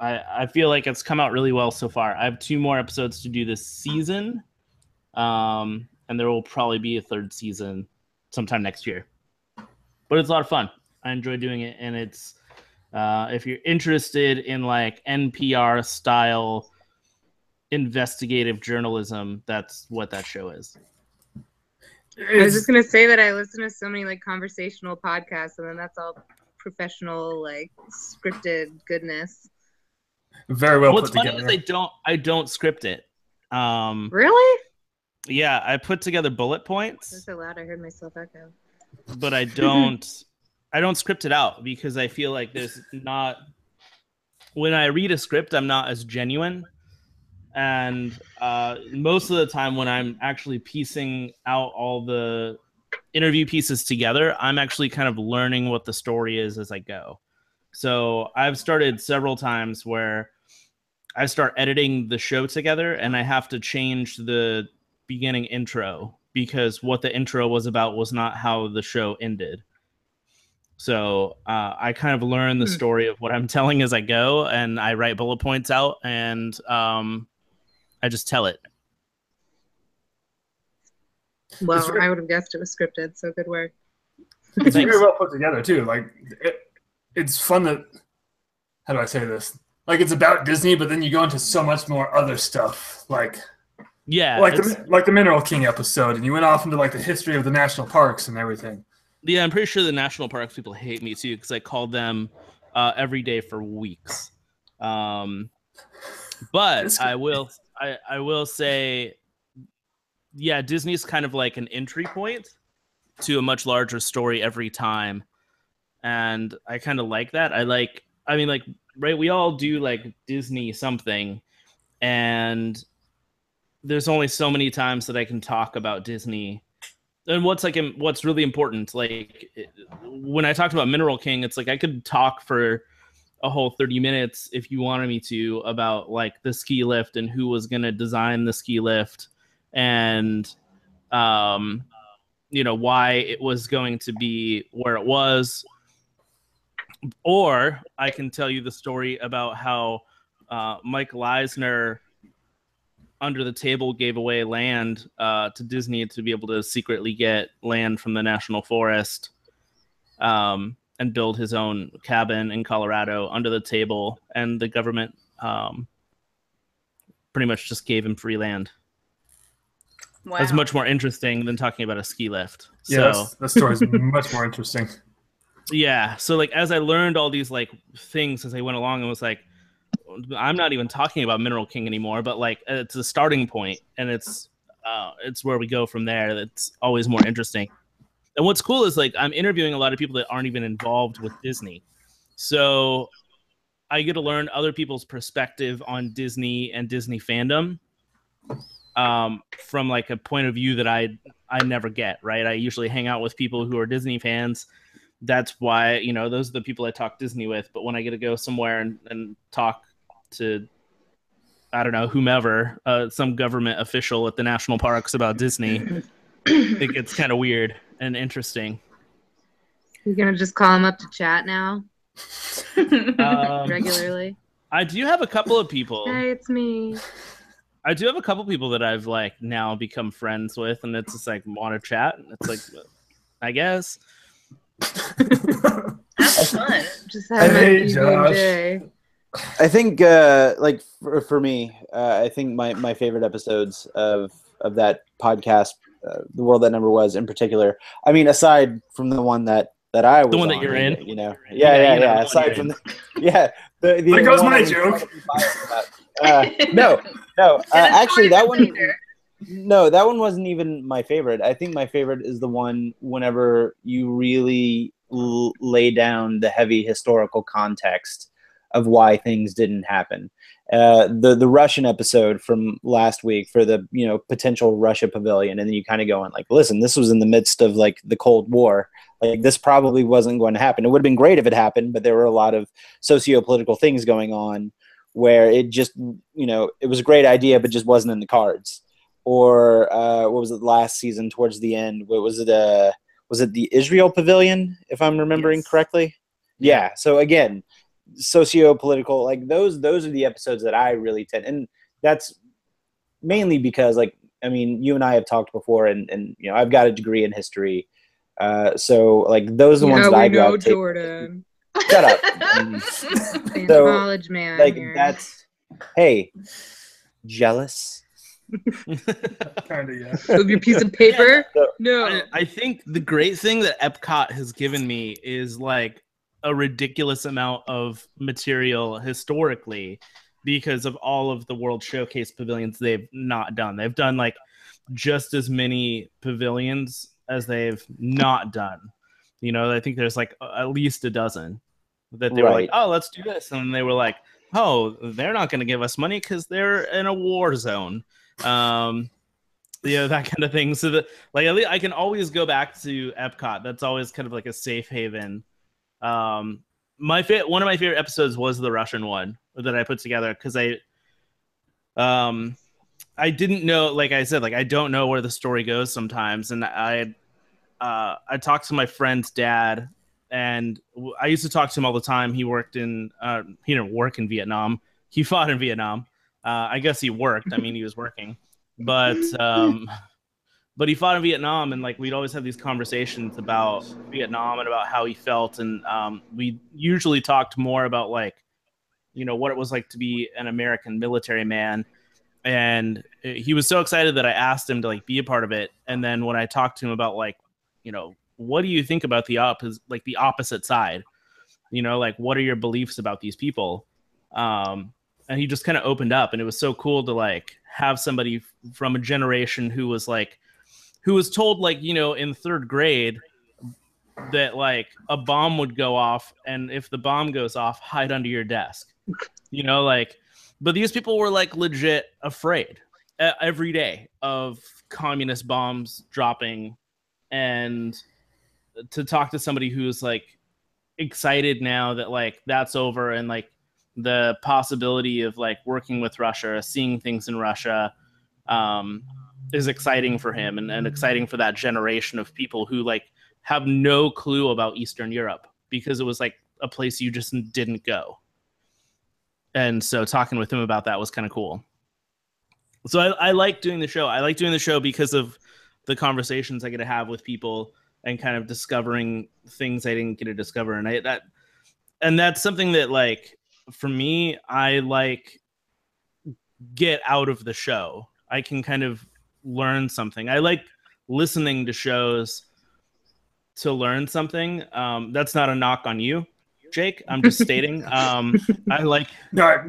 [SPEAKER 4] I feel like it's come out really well so far. I have 2 more episodes to do this season. And there will probably be a 3rd season sometime next year. But it's a lot of fun. I enjoy doing it, and it's if you're interested in like NPR style investigative journalism, that's what that show is.
[SPEAKER 5] I was just gonna say that I listen to so many like conversational podcasts, and then that's all professional, like scripted goodness.
[SPEAKER 1] Very well
[SPEAKER 4] What's
[SPEAKER 1] put
[SPEAKER 4] funny
[SPEAKER 1] together.
[SPEAKER 4] is I don't script it.
[SPEAKER 5] Really?
[SPEAKER 4] Yeah, I put together bullet
[SPEAKER 5] That's
[SPEAKER 4] points,
[SPEAKER 5] so loud. I heard myself echo.
[SPEAKER 4] but I don't script it out because I feel like there's not, when I read a script, I'm not as genuine. And most of the time when I'm actually piecing out all the interview pieces together, I'm actually kind of learning what the story is as I go. So I've started several times where I start editing the show together and I have to change the beginning intro because what the intro was about was not how the show ended. So I kind of learn the story of what I'm telling as I go, and I write bullet points out, and I just tell it.
[SPEAKER 5] Well,
[SPEAKER 1] It's very-
[SPEAKER 5] I would have guessed it was scripted, so good work.
[SPEAKER 1] It's
[SPEAKER 4] Thanks.
[SPEAKER 1] very well put together too. Like it's fun that, how do I say this? Like it's about Disney, but then you go into so much more other stuff, like
[SPEAKER 4] Yeah,
[SPEAKER 1] the Mineral King episode, and you went off into like the history of the national parks and everything.
[SPEAKER 4] yeah. I'm pretty sure the national parks people hate me too because I called them every day for weeks. But I will say, yeah, Disney's kind of like an entry point to a much larger story every time. and I kind of like that. Right, we all do like Disney something, and there's only so many times that I can talk about Disney. And what's really important, like when I talked about Mineral King, it's like I could talk for a whole 30 minutes if you wanted me to about like the ski lift and who was going to design the ski lift and why it was going to be where it was. Or I can tell you the story about how Mike Leisner under the table gave away land to Disney to be able to secretly get land from the National Forest and build his own cabin in Colorado under the table. And the government pretty much just gave him free land.
[SPEAKER 2] Wow.
[SPEAKER 4] That's much more interesting than talking about a ski lift.
[SPEAKER 1] Yeah,
[SPEAKER 4] So
[SPEAKER 1] that story is much more interesting.
[SPEAKER 4] yeah. So like as I learned all these like things as I went along, it was like, I'm not even talking about Mineral King anymore, but like it's a starting point, and it's where we go from there. That's always more interesting. And what's cool is like I'm interviewing a lot of people that aren't even involved with Disney, so I get to learn other people's perspective on Disney and Disney fandom from like a point of view that I never get. Right, I usually hang out with people who are Disney fans. That's why those are the people I talk Disney with. But when I get to go somewhere and talk to, I don't know, whomever, some government official at the national parks about Disney, it gets kind of weird and interesting.
[SPEAKER 5] You're gonna just call him up to chat now regularly?
[SPEAKER 4] I do have a couple of people.
[SPEAKER 5] Hey, it's me.
[SPEAKER 4] I do have a couple people that I've like now become friends with, and it's just like want to chat. And it's like, I guess.
[SPEAKER 2] That's fun.
[SPEAKER 5] Just have
[SPEAKER 1] Hey,
[SPEAKER 5] a
[SPEAKER 1] Josh.
[SPEAKER 5] day.
[SPEAKER 3] I think, like for me, I think my favorite episodes of that podcast, The World That Never Was, in particular. I mean, aside from the one that I was
[SPEAKER 4] The one that
[SPEAKER 3] on,
[SPEAKER 4] you're in?
[SPEAKER 3] Yeah. Aside from the
[SPEAKER 1] There goes
[SPEAKER 3] one
[SPEAKER 1] my
[SPEAKER 3] I was
[SPEAKER 1] joke.
[SPEAKER 3] no. Actually, that one.
[SPEAKER 2] Later.
[SPEAKER 3] No, that one wasn't even my favorite. I think my favorite is the one whenever you really lay down the heavy historical context of why things didn't happen. The Russian episode from last week for the potential Russia pavilion, and then you kind of go on like, listen, this was in the midst of like the Cold War. Like this probably wasn't going to happen. It would have been great if it happened, but there were a lot of socio-political things going on where it just it was a great idea, but just wasn't in the cards. Or what was it last season towards the end? What was it? Was it the Israel Pavilion, if I'm remembering correctly? Yeah. So again, socio-political, like those are the episodes that I really tend, and that's mainly because, like, I mean, you and I have talked before, and I've got a degree in history, so like those are the ones that I gravitate.
[SPEAKER 5] Jordan.
[SPEAKER 3] Shut up. So,
[SPEAKER 5] College man.
[SPEAKER 3] like
[SPEAKER 5] here.
[SPEAKER 3] that's jealous.
[SPEAKER 1] Kind of, yeah.
[SPEAKER 5] With your piece of paper?
[SPEAKER 3] So,
[SPEAKER 5] No.
[SPEAKER 4] I think the great thing that Epcot has given me is like a ridiculous amount of material historically because of all of the World Showcase pavilions they've not done. They've done like just as many pavilions as they've not done. I think there's like at least a dozen that they were like, oh, let's do this. And they were like, oh, they're not going to give us money because they're in a war zone. That kind of thing. So that like I can always go back to Epcot. That's always kind of like a safe haven. One of my favorite episodes was the Russian one that I put together because I didn't know, like I said, like I don't know where the story goes sometimes, and I talked to my friend's dad, and I used to talk to him all the time. He worked in he didn't work in Vietnam. He fought in Vietnam. I guess he worked. I mean, he was working, but he fought in Vietnam, and like we'd always have these conversations about Vietnam and about how he felt, and we usually talked more about like what it was like to be an American military man. And he was so excited that I asked him to like be a part of it. And then when I talked to him about like, what do you think about the opposite side? Like what are your beliefs about these people? And he just kind of opened up, and it was so cool to like have somebody from a generation who was told like, in third grade, that like a bomb would go off, and if the bomb goes off, hide under your desk. You know, like, but these people were like legit afraid every day of communist bombs dropping, and to talk to somebody who's like excited now that like that's over, and like the possibility of like working with Russia, seeing things in Russia, is exciting for him, and exciting for that generation of people who like have no clue about Eastern Europe because it was like a place you just didn't go. And so talking with him about that was kind of cool. So I like doing the show. I like doing the show because of the conversations I get to have with people and kind of discovering things I didn't get to discover. And that's something that like, for me, I like get out of the show. I can kind of learn something. I like listening to shows to learn something. That's not a knock on you, Jake. I'm just stating. I like.
[SPEAKER 5] Their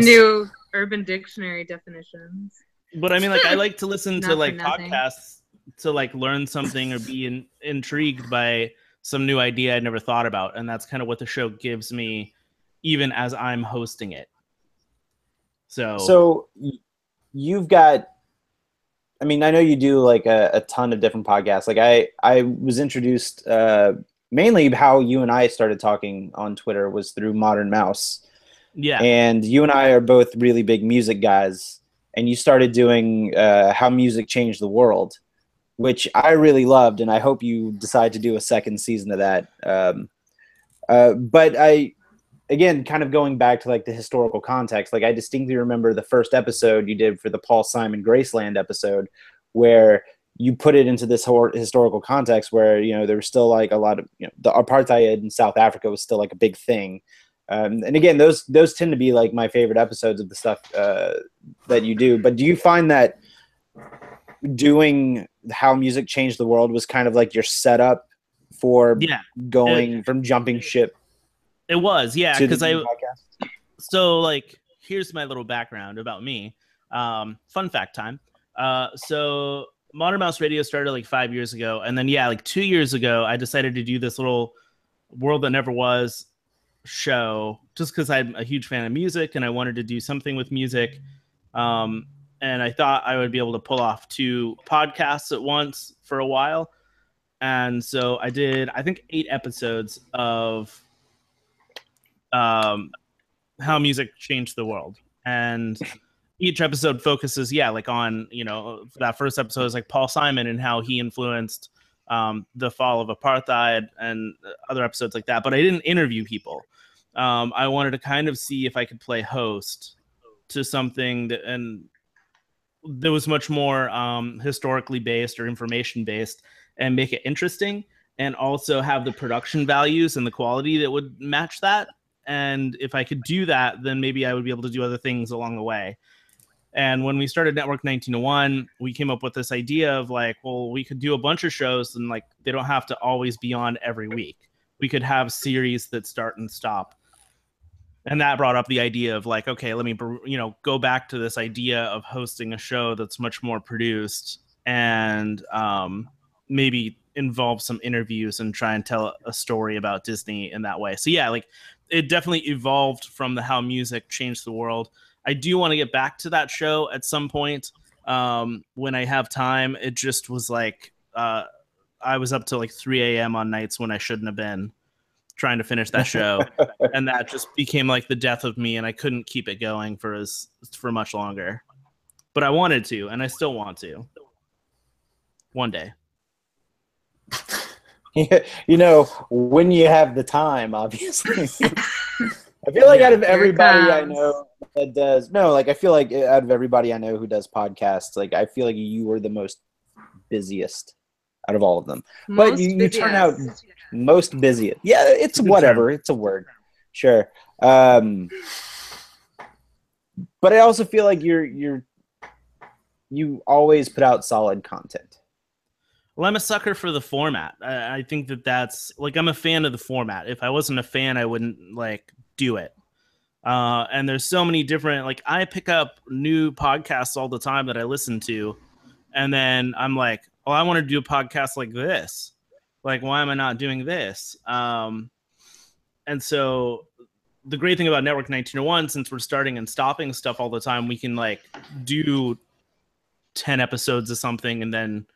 [SPEAKER 5] new Urban Dictionary definitions.
[SPEAKER 4] But I mean, like, I like to listen to like podcasts to like learn something or be intrigued by some new idea I'd never thought about, and that's kind of what the show gives me, even as I'm hosting it.
[SPEAKER 3] So you've got. I mean, I know you do like a ton of different podcasts. Like I was introduced mainly how you and I started talking on Twitter was through Modern Mouse.
[SPEAKER 4] Yeah.
[SPEAKER 3] And you and I are both really big music guys. And you started doing How Music Changed the World, which I really loved. And I hope you decide to do a second season of that. But again, kind of going back to like the historical context, like I distinctly remember the first episode you did for the Paul Simon Graceland episode, where you put it into this historical context where, you know, there was still like a lot of, you know, the apartheid in South Africa was still like a big thing. And again, those tend to be like my favorite episodes of the stuff that you do. But do you find that doing How Music Changed the World was kind of like your setup for going from jumping ship?
[SPEAKER 4] It was, yeah, because so like here's my little background about me. Fun fact time. So Modern Mouse Radio started like 5 years ago, and then like 2 years ago I decided to do this little World That Never Was show just because I'm a huge fan of music and I wanted to do something with music. And I thought I would be able to pull off 2 podcasts at once for a while. And so I did, I think, 8 episodes of How Music Changed the World, and each episode focuses like on, you know, that first episode is like Paul Simon and how he influenced the fall of apartheid, and other episodes like that. But I didn't interview people. I wanted to kind of see if I could play host to something that was much more historically based or information based, and make it interesting, and also have the production values and the quality that would match that. And if I could do that, then maybe I would be able to do other things along the way. And when we started Network 1901, we came up with this idea of like, well, we could do a bunch of shows, and like they don't have to always be on every week. We could have series that start and stop. And that brought up the idea of like, okay, let me, you know, go back to this idea of hosting a show that's much more produced, and maybe involve some interviews and try and tell a story about Disney in that way. So yeah, like it definitely evolved from the How Music Changed the World. I do want to get back to that show at some point when I have time. It just was like I was up till like 3 a.m. on nights when I shouldn't have been, trying to finish that show. And that just became like the death of me, and I couldn't keep it going for much longer. But I wanted to, and I still want to. One day.
[SPEAKER 3] You know, when you have the time, obviously. I feel like out of everybody I know that does, I feel like out of everybody I know who does podcasts, like I feel like you were the most busiest out of all of them. But you turn out most busiest. Yeah, it's whatever. It's a word. Sure. But I also feel like you always put out solid content.
[SPEAKER 4] Well, I'm a sucker for the format. I think that's like, I'm a fan of the format. If I wasn't a fan, I wouldn't like do it. And there's so many different, like I pick up new podcasts all the time that I listen to. And then I'm like, oh, I want to do a podcast like this. Like, why am I not doing this? And so the great thing about Network 1901, since we're starting and stopping stuff all the time, we can like do 10 episodes of something and then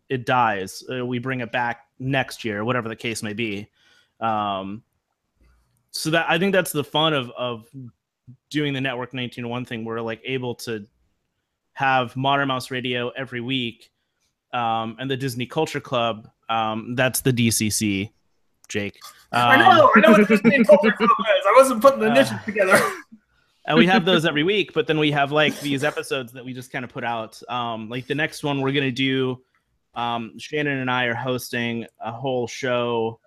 [SPEAKER 4] it dies. We bring it back next year, whatever the case may be. So that I think that's the fun of doing the Network 1901 thing. We're like able to have Modern Mouse Radio every week, and the Disney Culture Club. That's the DCC, Jake.
[SPEAKER 1] I know what the Disney Culture Club is. I wasn't putting the initials together.
[SPEAKER 4] And we have those every week, but then we have like these episodes that we just kind of put out. Like the next one we're gonna do. Shannon and I are hosting a whole show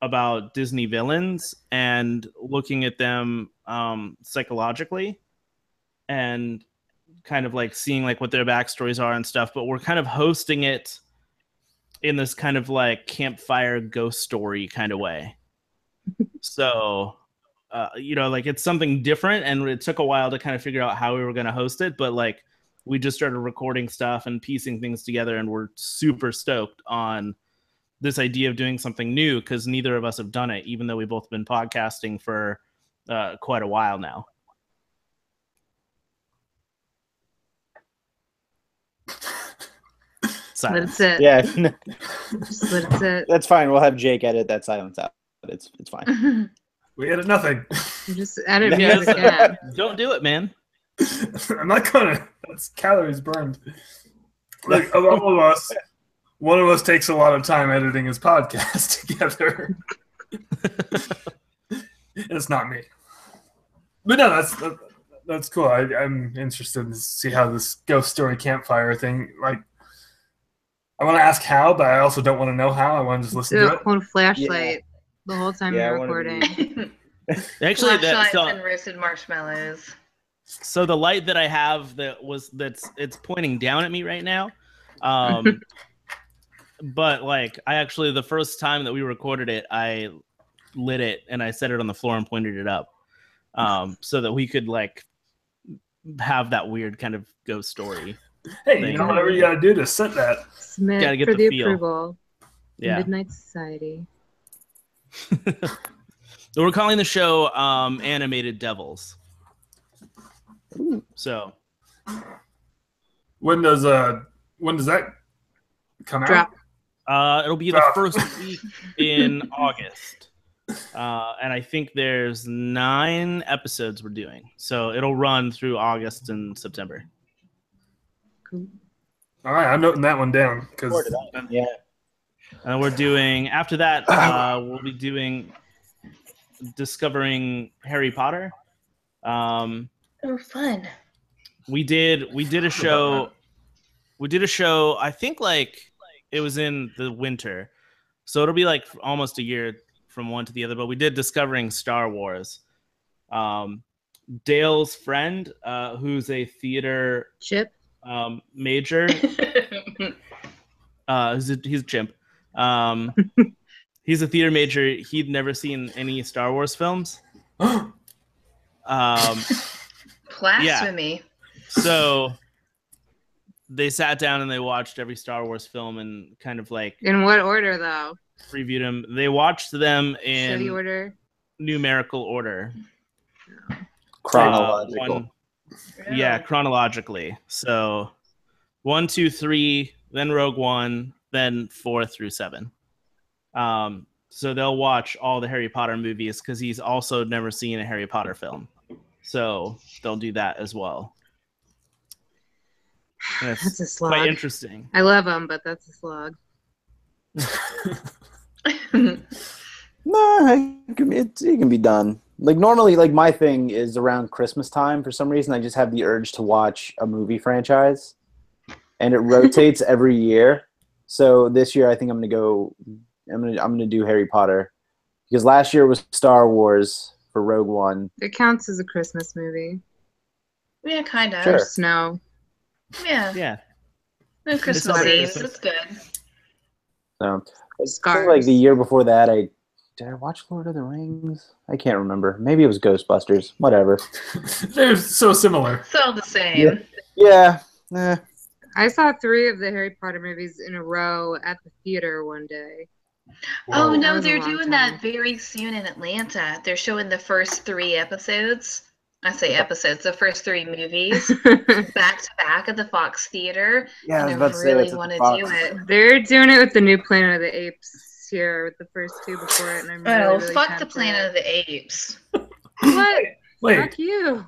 [SPEAKER 4] about Disney villains and looking at them psychologically and kind of like seeing like what their backstories are and stuff. But we're kind of hosting it in this kind of like campfire ghost story kind of way. So, like it's something different, and it took a while to kind of figure out how we were going to host it. But like we just started recording stuff and piecing things together, and we're super stoked on this idea of doing something new because neither of us have done it, even though we've both been podcasting for quite a while now.
[SPEAKER 5] Let it sit.
[SPEAKER 3] Yeah.
[SPEAKER 5] Just let it sit.
[SPEAKER 3] That's fine. We'll have Jake edit that silence out. It's fine.
[SPEAKER 1] We edit nothing.
[SPEAKER 5] Just edit music again.
[SPEAKER 4] Don't do it, man.
[SPEAKER 1] I'm not gonna. That's calories burned. Like of all of us, one of us takes a lot of time editing his podcast together. It's not me. But no, that's cool. I'm interested to see how this ghost story campfire thing. Like, I want to ask how, but I also don't want to know how. I want to just listen to it.
[SPEAKER 5] Hold a flashlight the whole time you're recording.
[SPEAKER 4] Actually,
[SPEAKER 2] flashlights and roasted marshmallows.
[SPEAKER 4] So the light that I have it's pointing down at me right now. But like I actually, the first time that we recorded it, I lit it and I set it on the floor and pointed it up, so that we could like have that weird kind of ghost story.
[SPEAKER 1] Hey, you know, whatever you gotta do to set that.
[SPEAKER 5] Submit
[SPEAKER 4] Gotta get
[SPEAKER 5] for
[SPEAKER 4] the
[SPEAKER 5] the
[SPEAKER 4] feel.
[SPEAKER 5] approval.
[SPEAKER 4] Yeah.
[SPEAKER 5] Midnight Society.
[SPEAKER 4] So we're calling the show Animated Devils. So
[SPEAKER 1] When does that come
[SPEAKER 5] Drop.
[SPEAKER 1] out?
[SPEAKER 4] it'll be the first week in August. And I think there's 9 episodes we're doing. So it'll run through August and September.
[SPEAKER 5] Cool.
[SPEAKER 1] All right, I'm noting that one down because
[SPEAKER 3] Yeah.
[SPEAKER 4] And we're doing, after that, we'll be doing Discovering Harry Potter.
[SPEAKER 2] Oh, fun.
[SPEAKER 4] We did a show. We did a show, I think like it was in the winter. So it'll be like almost a year from one to the other, but we did Discovering Star Wars. Dale's friend, who's a theater
[SPEAKER 5] Chip.
[SPEAKER 4] major, he's a chimp. He's a theater major. He'd never seen any Star Wars films.
[SPEAKER 2] Blasphemy.
[SPEAKER 4] So they sat down and they watched every Star Wars film and kind of like
[SPEAKER 5] In what order, though?
[SPEAKER 4] reviewed them. They watched them
[SPEAKER 5] Shitty
[SPEAKER 4] in
[SPEAKER 5] order.
[SPEAKER 4] numerical order.
[SPEAKER 3] Chronological.
[SPEAKER 4] Yeah, chronologically. So 1, 2, 3, then Rogue One, then 4 through 7. So they'll watch all the Harry Potter movies because he's also never seen a Harry Potter film. So they'll do that as well. And it's
[SPEAKER 5] That's a slog.
[SPEAKER 4] quite interesting.
[SPEAKER 5] I love them, but that's a slog.
[SPEAKER 3] No, it can be done. Like normally, like my thing is around Christmas time. For some reason, I just have the urge to watch a movie franchise, and it rotates every year. So this year, I think I'm gonna do Harry Potter because last year was Star Wars for Rogue One.
[SPEAKER 5] It counts as a Christmas movie.
[SPEAKER 2] Yeah, kind of.
[SPEAKER 3] Sure.
[SPEAKER 5] Snow.
[SPEAKER 2] Yeah.
[SPEAKER 4] Yeah.
[SPEAKER 2] And Christmas
[SPEAKER 4] It's
[SPEAKER 2] Eve.
[SPEAKER 4] all-
[SPEAKER 2] It's good.
[SPEAKER 3] So I
[SPEAKER 5] Scars.
[SPEAKER 3] think like the year before that, did I watch Lord of the Rings? I can't remember. Maybe it was Ghostbusters. Whatever.
[SPEAKER 1] they're so similar.
[SPEAKER 2] It's all the same.
[SPEAKER 3] Yeah.
[SPEAKER 5] I saw 3 of the Harry Potter movies in a row at the theater one day.
[SPEAKER 2] Oh
[SPEAKER 5] That
[SPEAKER 2] no,
[SPEAKER 5] was a
[SPEAKER 2] they're
[SPEAKER 5] long
[SPEAKER 2] doing
[SPEAKER 5] time.
[SPEAKER 2] that very soon in Atlanta. They're showing the first 3 episodes. I say episodes, the first 3 movies back to back at the Fox Theater.
[SPEAKER 3] Yeah, I was
[SPEAKER 2] And
[SPEAKER 3] about
[SPEAKER 2] I
[SPEAKER 3] to say
[SPEAKER 2] really
[SPEAKER 3] that's at
[SPEAKER 2] want
[SPEAKER 3] the
[SPEAKER 2] to
[SPEAKER 3] Fox.
[SPEAKER 2] do it.
[SPEAKER 5] They're doing it with the new Planet of the Apes here with the first 2 before it, and I'm really,
[SPEAKER 2] Oh,
[SPEAKER 5] really
[SPEAKER 2] fuck the
[SPEAKER 5] tempted.
[SPEAKER 2] Planet of the Apes.
[SPEAKER 5] What?
[SPEAKER 1] Wait,
[SPEAKER 5] Fuck you.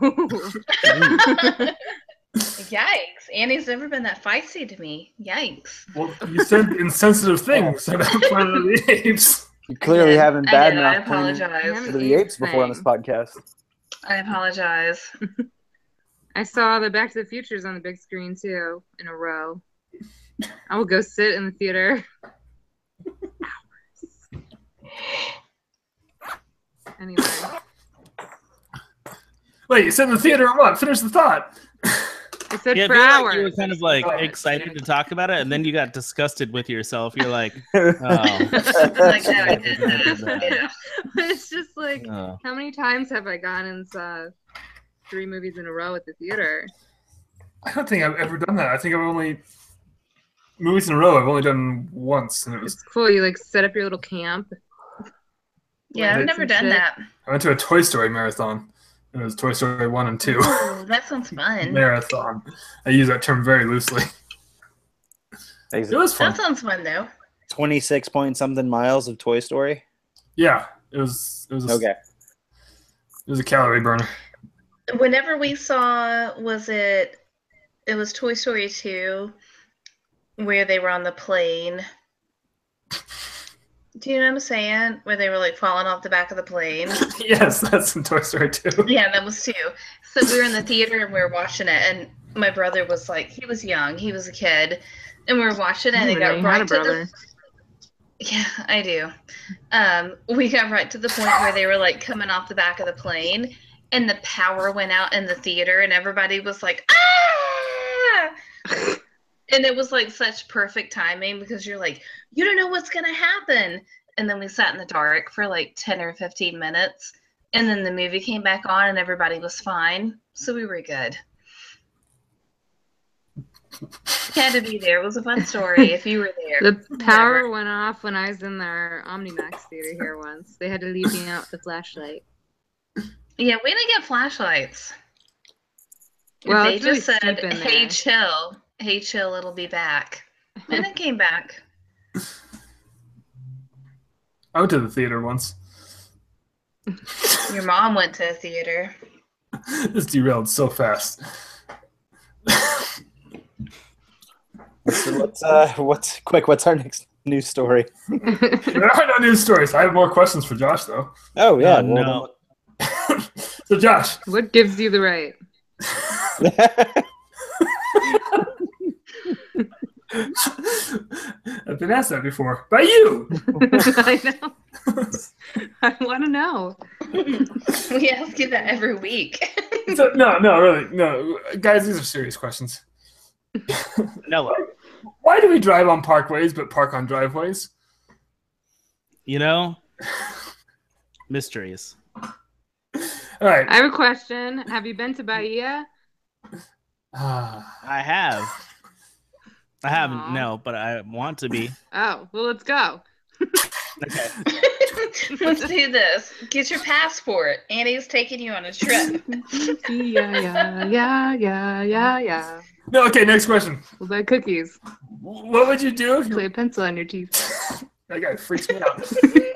[SPEAKER 2] Yikes. Annie's never been that feisty to me. Yikes.
[SPEAKER 1] well, you said insensitive things about Planet of the Apes.
[SPEAKER 3] You clearly
[SPEAKER 2] Yeah,
[SPEAKER 3] haven't
[SPEAKER 2] I know, I
[SPEAKER 3] badmouthed Planet
[SPEAKER 2] apologize.
[SPEAKER 3] of the Apes before on this podcast.
[SPEAKER 2] I apologize.
[SPEAKER 5] I saw the Back to the Futures on the big screen too in a row. I will go sit in the theater. Anyway,
[SPEAKER 1] Wait, you said in the theater or what? Finish the thought.
[SPEAKER 5] I said
[SPEAKER 4] Yeah, I
[SPEAKER 5] for
[SPEAKER 4] feel
[SPEAKER 5] hours.
[SPEAKER 4] like you were kind of like
[SPEAKER 1] Oh.
[SPEAKER 4] excited to talk about it, and then you got disgusted with yourself. You're like, oh.
[SPEAKER 2] Like, no, I did that. Yeah.
[SPEAKER 5] It's just like,
[SPEAKER 4] Oh.
[SPEAKER 5] how many times have I gone and saw 3 movies in a row at the theater?
[SPEAKER 1] I don't think I've ever done that. I think I've only movies in a row. I've only done once, and it was
[SPEAKER 5] It's cool. You like set up your little camp.
[SPEAKER 2] Yeah, I've
[SPEAKER 5] Lights
[SPEAKER 2] never
[SPEAKER 5] and
[SPEAKER 2] done
[SPEAKER 5] shit.
[SPEAKER 2] that.
[SPEAKER 1] I went to a Toy Story marathon. It was Toy Story 1 and 2
[SPEAKER 2] Ooh, that sounds fun.
[SPEAKER 1] marathon. I use that term very loosely. It was fun.
[SPEAKER 2] That sounds fun though.
[SPEAKER 3] 26 point something miles of Toy Story.
[SPEAKER 1] Yeah, it was. It was.
[SPEAKER 3] Okay.
[SPEAKER 1] It was a calorie burner.
[SPEAKER 2] Whenever we saw, it was Toy Story 2, where they were on the plane. Do you know what I'm saying? Where they were like falling off the back of the plane.
[SPEAKER 1] Yes, that's in Toy Story 2.
[SPEAKER 2] Yeah, that was 2. So we were in the theater and we were watching it, and my brother was like, he was young, he was a kid, and we were watching it, and it got
[SPEAKER 5] You had
[SPEAKER 2] right
[SPEAKER 5] a
[SPEAKER 2] to
[SPEAKER 5] brother.
[SPEAKER 2] Yeah, I do. We got right to the point where they were like coming off the back of the plane, and the power went out in the theater, and everybody was like, ah! And it was like such perfect timing because you're like, you don't know what's going to happen. And then we sat in the dark for like 10 or 15 minutes. And then the movie came back on and everybody was fine. So we were good. Had to be there. It was a fun story if you were there.
[SPEAKER 5] The power went off when I was in their Omnimax theater here once. They had to leave me out with the flashlight.
[SPEAKER 2] Yeah, we didn't get flashlights.
[SPEAKER 5] Well,
[SPEAKER 2] They
[SPEAKER 5] it's really
[SPEAKER 2] just said,
[SPEAKER 5] steep in
[SPEAKER 2] hey,
[SPEAKER 5] there.
[SPEAKER 2] chill. Hey, chill, it'll be back. And it came back.
[SPEAKER 1] I went to the theater once.
[SPEAKER 2] Your mom went to a theater.
[SPEAKER 1] This derailed so fast.
[SPEAKER 3] What's our next news story?
[SPEAKER 1] There are no news stories. I have more questions for Josh, though.
[SPEAKER 3] Oh yeah,
[SPEAKER 4] No.
[SPEAKER 1] So, Josh,
[SPEAKER 5] What gives you the right?
[SPEAKER 1] I've been asked that before by you.
[SPEAKER 5] I know. I want to know.
[SPEAKER 2] We ask you that every week.
[SPEAKER 1] So, no, really, no, guys. These are serious questions.
[SPEAKER 4] No,
[SPEAKER 1] Why do we drive on parkways but park on driveways?
[SPEAKER 4] you know, mysteries.
[SPEAKER 1] All right.
[SPEAKER 5] I have a question. Have you been to Bahia?
[SPEAKER 4] I have. I haven't,
[SPEAKER 5] Aw.
[SPEAKER 4] no, but I want to be.
[SPEAKER 5] Oh, well, let's go.
[SPEAKER 4] Okay.
[SPEAKER 2] Let's do this. Get your passport. Annie's taking you on a trip.
[SPEAKER 5] Yeah.
[SPEAKER 1] No, okay. Next question.
[SPEAKER 5] We'll buy cookies.
[SPEAKER 1] What would you do if
[SPEAKER 5] Play
[SPEAKER 1] you?
[SPEAKER 5] a pencil on your teeth.
[SPEAKER 1] That guy freaks me out.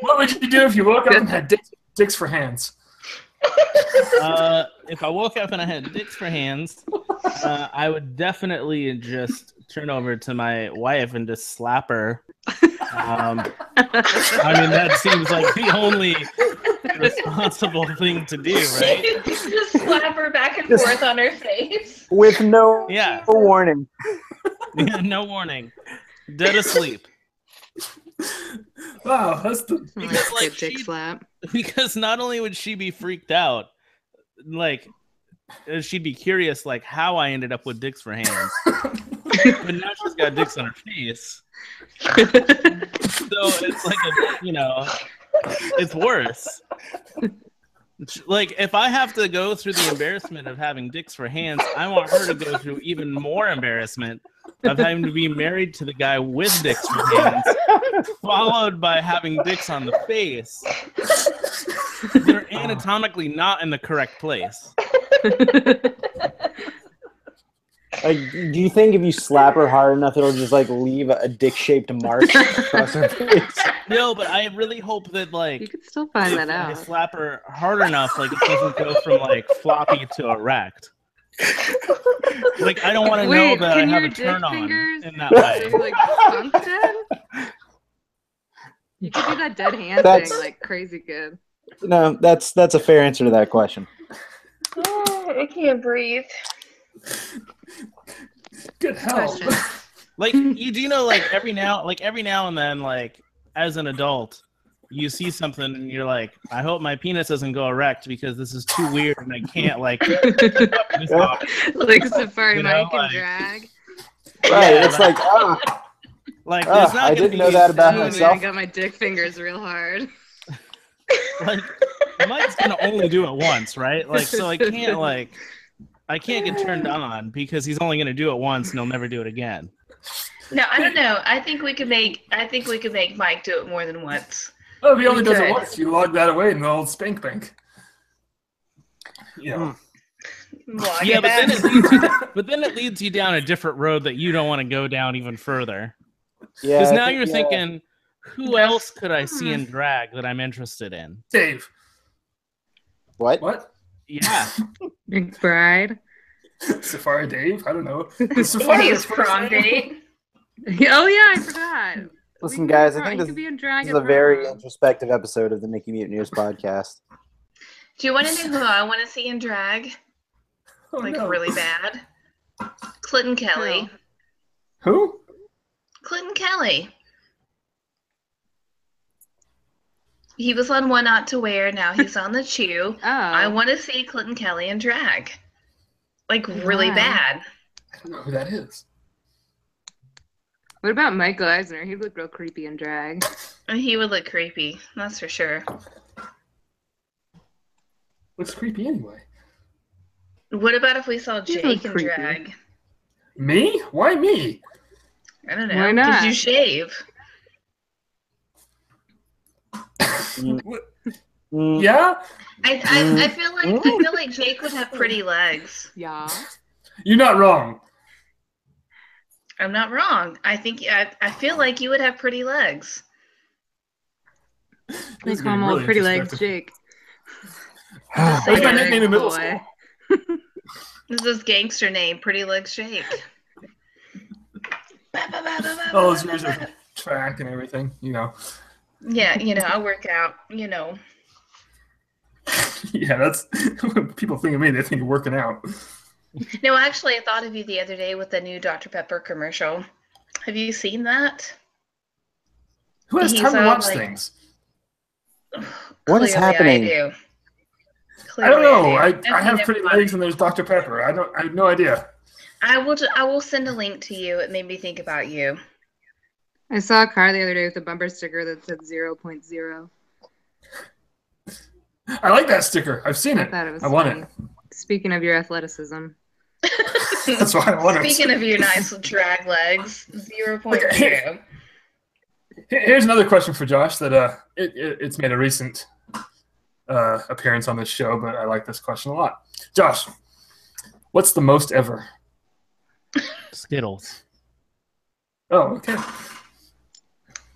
[SPEAKER 1] What would you do if you woke up and had dicks for hands?
[SPEAKER 4] If I woke up and I had dicks for hands, I would definitely just turn over to my wife and just slap her. I mean, that seems like the only responsible thing to do, right?
[SPEAKER 2] Just slap her back and forth on her face.
[SPEAKER 3] With no
[SPEAKER 4] Yeah.
[SPEAKER 3] warning.
[SPEAKER 4] No warning. Dead asleep.
[SPEAKER 1] Wow, that's the.
[SPEAKER 4] Because, like,
[SPEAKER 5] Good dick
[SPEAKER 4] she-
[SPEAKER 5] slap.
[SPEAKER 4] Because not only would she be freaked out, like she'd be curious, like how I ended up with dicks for hands. But now she's got dicks on her face, so it's like it's worse. Like if I have to go through the embarrassment of having dicks for hands, I want her to go through even more embarrassment of having to be married to the guy with dicks for hands, followed by having dicks on the face. They're anatomically not in the correct place.
[SPEAKER 3] Like, do you think if you slap her hard enough, it'll just like leave a dick-shaped mark across her face?
[SPEAKER 4] No, but I really hope that like
[SPEAKER 5] You could still find that
[SPEAKER 4] I
[SPEAKER 5] out.
[SPEAKER 4] slap her hard enough, like it doesn't go from like floppy to erect. Like I don't want to know
[SPEAKER 5] Wait,
[SPEAKER 4] that I
[SPEAKER 5] can
[SPEAKER 4] have
[SPEAKER 5] your
[SPEAKER 4] a turn
[SPEAKER 5] dick
[SPEAKER 4] on
[SPEAKER 5] fingers
[SPEAKER 4] in that way.
[SPEAKER 5] say, like function? You could do that dead hand
[SPEAKER 3] That's-
[SPEAKER 5] thing like crazy good.
[SPEAKER 3] No, that's a fair answer to that question.
[SPEAKER 2] Oh, I can't breathe.
[SPEAKER 1] Good hell.
[SPEAKER 5] Question.
[SPEAKER 4] Like you do know, like every now and then, like as an adult, you see something and you're like, I hope my penis doesn't go erect because this is too weird and I can't like. this off.
[SPEAKER 5] Like Safari
[SPEAKER 4] You know,
[SPEAKER 5] Mike and
[SPEAKER 4] like-
[SPEAKER 5] drag.
[SPEAKER 3] Right?
[SPEAKER 4] Yeah,
[SPEAKER 3] it's like,
[SPEAKER 4] Like there's not
[SPEAKER 3] I
[SPEAKER 4] gonna
[SPEAKER 3] didn't
[SPEAKER 4] be
[SPEAKER 3] know that about
[SPEAKER 5] Oh man,
[SPEAKER 3] myself.
[SPEAKER 5] I got my dick fingers real hard.
[SPEAKER 4] like Mike's gonna only do it once, right? Like so I can't get turned on because he's only gonna do it once and he'll never do it again.
[SPEAKER 2] No, I don't know. I think we could make Mike do it more than once.
[SPEAKER 1] Oh, if he only does it
[SPEAKER 2] Okay.
[SPEAKER 1] once, you log that away in the old spank bank. Yeah.
[SPEAKER 2] Log
[SPEAKER 4] Yeah,
[SPEAKER 2] it
[SPEAKER 4] but then it leads you down a different road that you don't want to go down even further.
[SPEAKER 3] yeah,
[SPEAKER 4] Because
[SPEAKER 3] I
[SPEAKER 4] now
[SPEAKER 3] think-
[SPEAKER 4] you're
[SPEAKER 3] yeah.
[SPEAKER 4] thinking, who else could I see in drag that I'm interested in?
[SPEAKER 1] Dave.
[SPEAKER 3] What?
[SPEAKER 1] What?
[SPEAKER 4] Yeah.
[SPEAKER 5] Big Bride.
[SPEAKER 1] Safari Dave? I don't know.
[SPEAKER 2] Safari his prom date.
[SPEAKER 5] Oh yeah, I forgot.
[SPEAKER 3] Listen, guys, I think
[SPEAKER 5] you
[SPEAKER 3] this,
[SPEAKER 5] could be in drag
[SPEAKER 3] this is
[SPEAKER 5] at
[SPEAKER 3] a very
[SPEAKER 5] prom.
[SPEAKER 3] introspective episode of the Mickey Mute News podcast.
[SPEAKER 2] Do you want to know who I want to see in drag?
[SPEAKER 1] Oh,
[SPEAKER 2] Like
[SPEAKER 1] no.
[SPEAKER 2] really bad. Clinton Kelly.
[SPEAKER 1] Who?
[SPEAKER 2] Clinton Kelly. He was on One Not to Wear. Now he's on the Chew.
[SPEAKER 5] Oh.
[SPEAKER 2] I want to see Clinton Kelly in drag. Like really
[SPEAKER 5] Wow.
[SPEAKER 2] bad.
[SPEAKER 1] I don't know who that is.
[SPEAKER 5] What about Michael Eisner? He'd look real creepy in drag.
[SPEAKER 2] And he would look creepy. That's for sure.
[SPEAKER 1] Looks creepy anyway.
[SPEAKER 2] What about if we saw
[SPEAKER 5] He
[SPEAKER 2] Jake
[SPEAKER 5] looked
[SPEAKER 2] in
[SPEAKER 5] creepy.
[SPEAKER 2] drag?
[SPEAKER 1] Me? Why me?
[SPEAKER 2] I don't know.
[SPEAKER 5] Why not?
[SPEAKER 2] Did you shave?
[SPEAKER 3] Mm,
[SPEAKER 1] Yeah?
[SPEAKER 2] I feel like Jake would have pretty legs.
[SPEAKER 5] Yeah.
[SPEAKER 1] You're not wrong.
[SPEAKER 2] I'm not wrong. I feel like you would have pretty legs.
[SPEAKER 1] This
[SPEAKER 5] They
[SPEAKER 1] is
[SPEAKER 5] call him
[SPEAKER 1] getting
[SPEAKER 5] old
[SPEAKER 1] really
[SPEAKER 5] pretty legs
[SPEAKER 1] introspective.
[SPEAKER 5] Jake.
[SPEAKER 1] That was my
[SPEAKER 2] Yeah,
[SPEAKER 1] nickname in middle
[SPEAKER 5] boy.
[SPEAKER 1] school.
[SPEAKER 2] This is his gangster name, Pretty Legs Jake.
[SPEAKER 1] All those years of track and everything, you know.
[SPEAKER 2] Yeah, I work out,
[SPEAKER 1] Yeah, that's when people think of me, they think of working out.
[SPEAKER 2] No, actually, I thought of you the other day with the new Dr. Pepper commercial. Have you seen that?
[SPEAKER 1] Who has
[SPEAKER 2] He's,
[SPEAKER 1] time to watch
[SPEAKER 2] like-
[SPEAKER 1] things?
[SPEAKER 3] What is
[SPEAKER 2] Clearly
[SPEAKER 3] happening?
[SPEAKER 2] I do.
[SPEAKER 1] I don't know.
[SPEAKER 2] Clearly
[SPEAKER 1] I
[SPEAKER 2] do.
[SPEAKER 1] have
[SPEAKER 2] Okay,
[SPEAKER 1] pretty
[SPEAKER 2] never mind.
[SPEAKER 1] legs and there's Dr. Pepper. I have no idea.
[SPEAKER 2] I will send a link to you. It made me think about you.
[SPEAKER 5] I saw a car the other day with a bumper sticker that said 0.0.
[SPEAKER 1] I like that sticker. I've seen
[SPEAKER 5] I
[SPEAKER 1] it.
[SPEAKER 5] thought it was
[SPEAKER 1] I want
[SPEAKER 5] funny.
[SPEAKER 1] it.
[SPEAKER 5] Speaking of your athleticism.
[SPEAKER 1] That's why I want it.
[SPEAKER 2] Speaking of your nice drag legs, 0.0.
[SPEAKER 1] Here's another question for Josh that it's made a recent appearance on this show, but I like this question a lot. Josh, what's the most ever?
[SPEAKER 4] Skittles.
[SPEAKER 1] Oh, okay.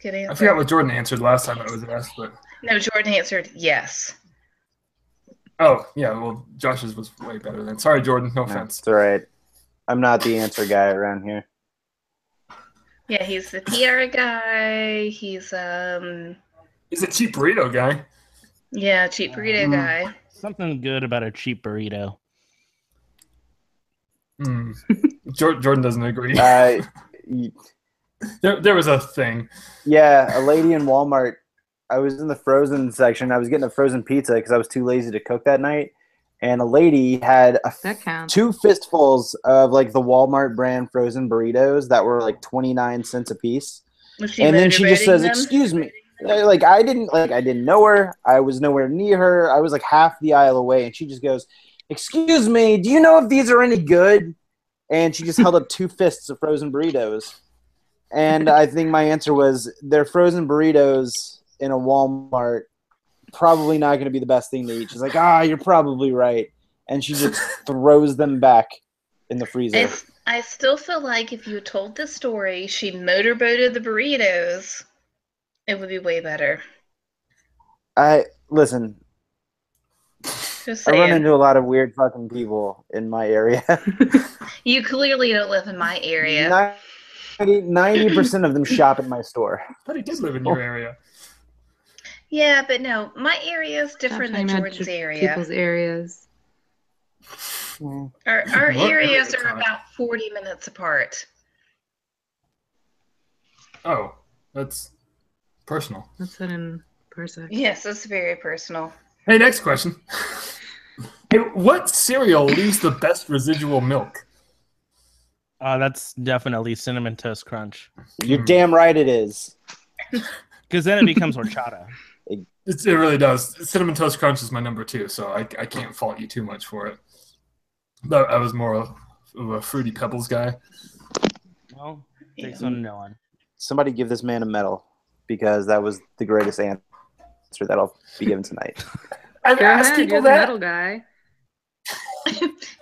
[SPEAKER 2] Good
[SPEAKER 1] I
[SPEAKER 2] answer.
[SPEAKER 1] forgot what Jordan answered last time it was asked, but
[SPEAKER 2] No, Jordan answered yes.
[SPEAKER 1] oh yeah, well Josh's was way better than. Sorry, Jordan. No offense.
[SPEAKER 3] That's all right. I'm not the answer guy around here.
[SPEAKER 2] Yeah, he's the tiara guy. He's
[SPEAKER 1] He's a cheap burrito guy.
[SPEAKER 2] yeah, cheap burrito guy.
[SPEAKER 4] Something good about a cheap burrito.
[SPEAKER 1] Hmm. Jordan doesn't agree.
[SPEAKER 3] Y-
[SPEAKER 1] There was a thing.
[SPEAKER 3] Yeah, a lady in Walmart. I was in the frozen section. I was getting a frozen pizza because I was too lazy to cook that night. And a lady had
[SPEAKER 5] That counts.
[SPEAKER 3] 2 fistfuls of like the Walmart brand frozen burritos that were like 29 cents a piece.
[SPEAKER 2] Was she
[SPEAKER 3] And then she just
[SPEAKER 2] motivating
[SPEAKER 3] says,
[SPEAKER 2] them?
[SPEAKER 3] "Excuse me." Like I didn't know her. I was nowhere near her. I was like half the aisle away, and she just goes, "Excuse me, do you know if these are any good?" and she just held up 2 fists of frozen burritos. And I think my answer was, they're frozen burritos in a Walmart. Probably not going to be the best thing to eat. She's like, you're probably right. And she just throws them back in the freezer.
[SPEAKER 2] I still feel like if you told the story, she motorboated the burritos, it would be way better.
[SPEAKER 3] Listen,
[SPEAKER 2] Just
[SPEAKER 3] I run
[SPEAKER 2] saying.
[SPEAKER 3] into a lot of weird fucking people in my area.
[SPEAKER 2] You clearly don't live in my area.
[SPEAKER 3] 90% of them shop at my store.
[SPEAKER 1] I thought he did live in your area.
[SPEAKER 2] Yeah, but no, my area is different than
[SPEAKER 5] Stop talking
[SPEAKER 2] Jordan's
[SPEAKER 5] about
[SPEAKER 2] area.
[SPEAKER 5] People's areas.
[SPEAKER 2] Our
[SPEAKER 1] What
[SPEAKER 2] areas
[SPEAKER 1] area,
[SPEAKER 2] are
[SPEAKER 1] Todd?
[SPEAKER 2] about 40 minutes apart.
[SPEAKER 1] Oh, that's personal.
[SPEAKER 5] That's that in Parsec.
[SPEAKER 2] Yes, it's very personal.
[SPEAKER 1] Hey, next question. Hey, what cereal leaves the best residual milk?
[SPEAKER 4] That's definitely Cinnamon Toast Crunch.
[SPEAKER 3] You're damn right it is.
[SPEAKER 4] Because then it becomes horchata.
[SPEAKER 1] It really does. Cinnamon Toast Crunch is my number 2, so I can't fault you too much for it. But I was more of a Fruity Pebbles guy.
[SPEAKER 4] Well, takes one to know one.
[SPEAKER 3] Somebody give this man a medal, because that was the greatest answer that I'll be given tonight.
[SPEAKER 1] I've
[SPEAKER 5] Go
[SPEAKER 1] asked
[SPEAKER 5] ahead,
[SPEAKER 1] people
[SPEAKER 5] you're the
[SPEAKER 1] that.
[SPEAKER 5] metal guy.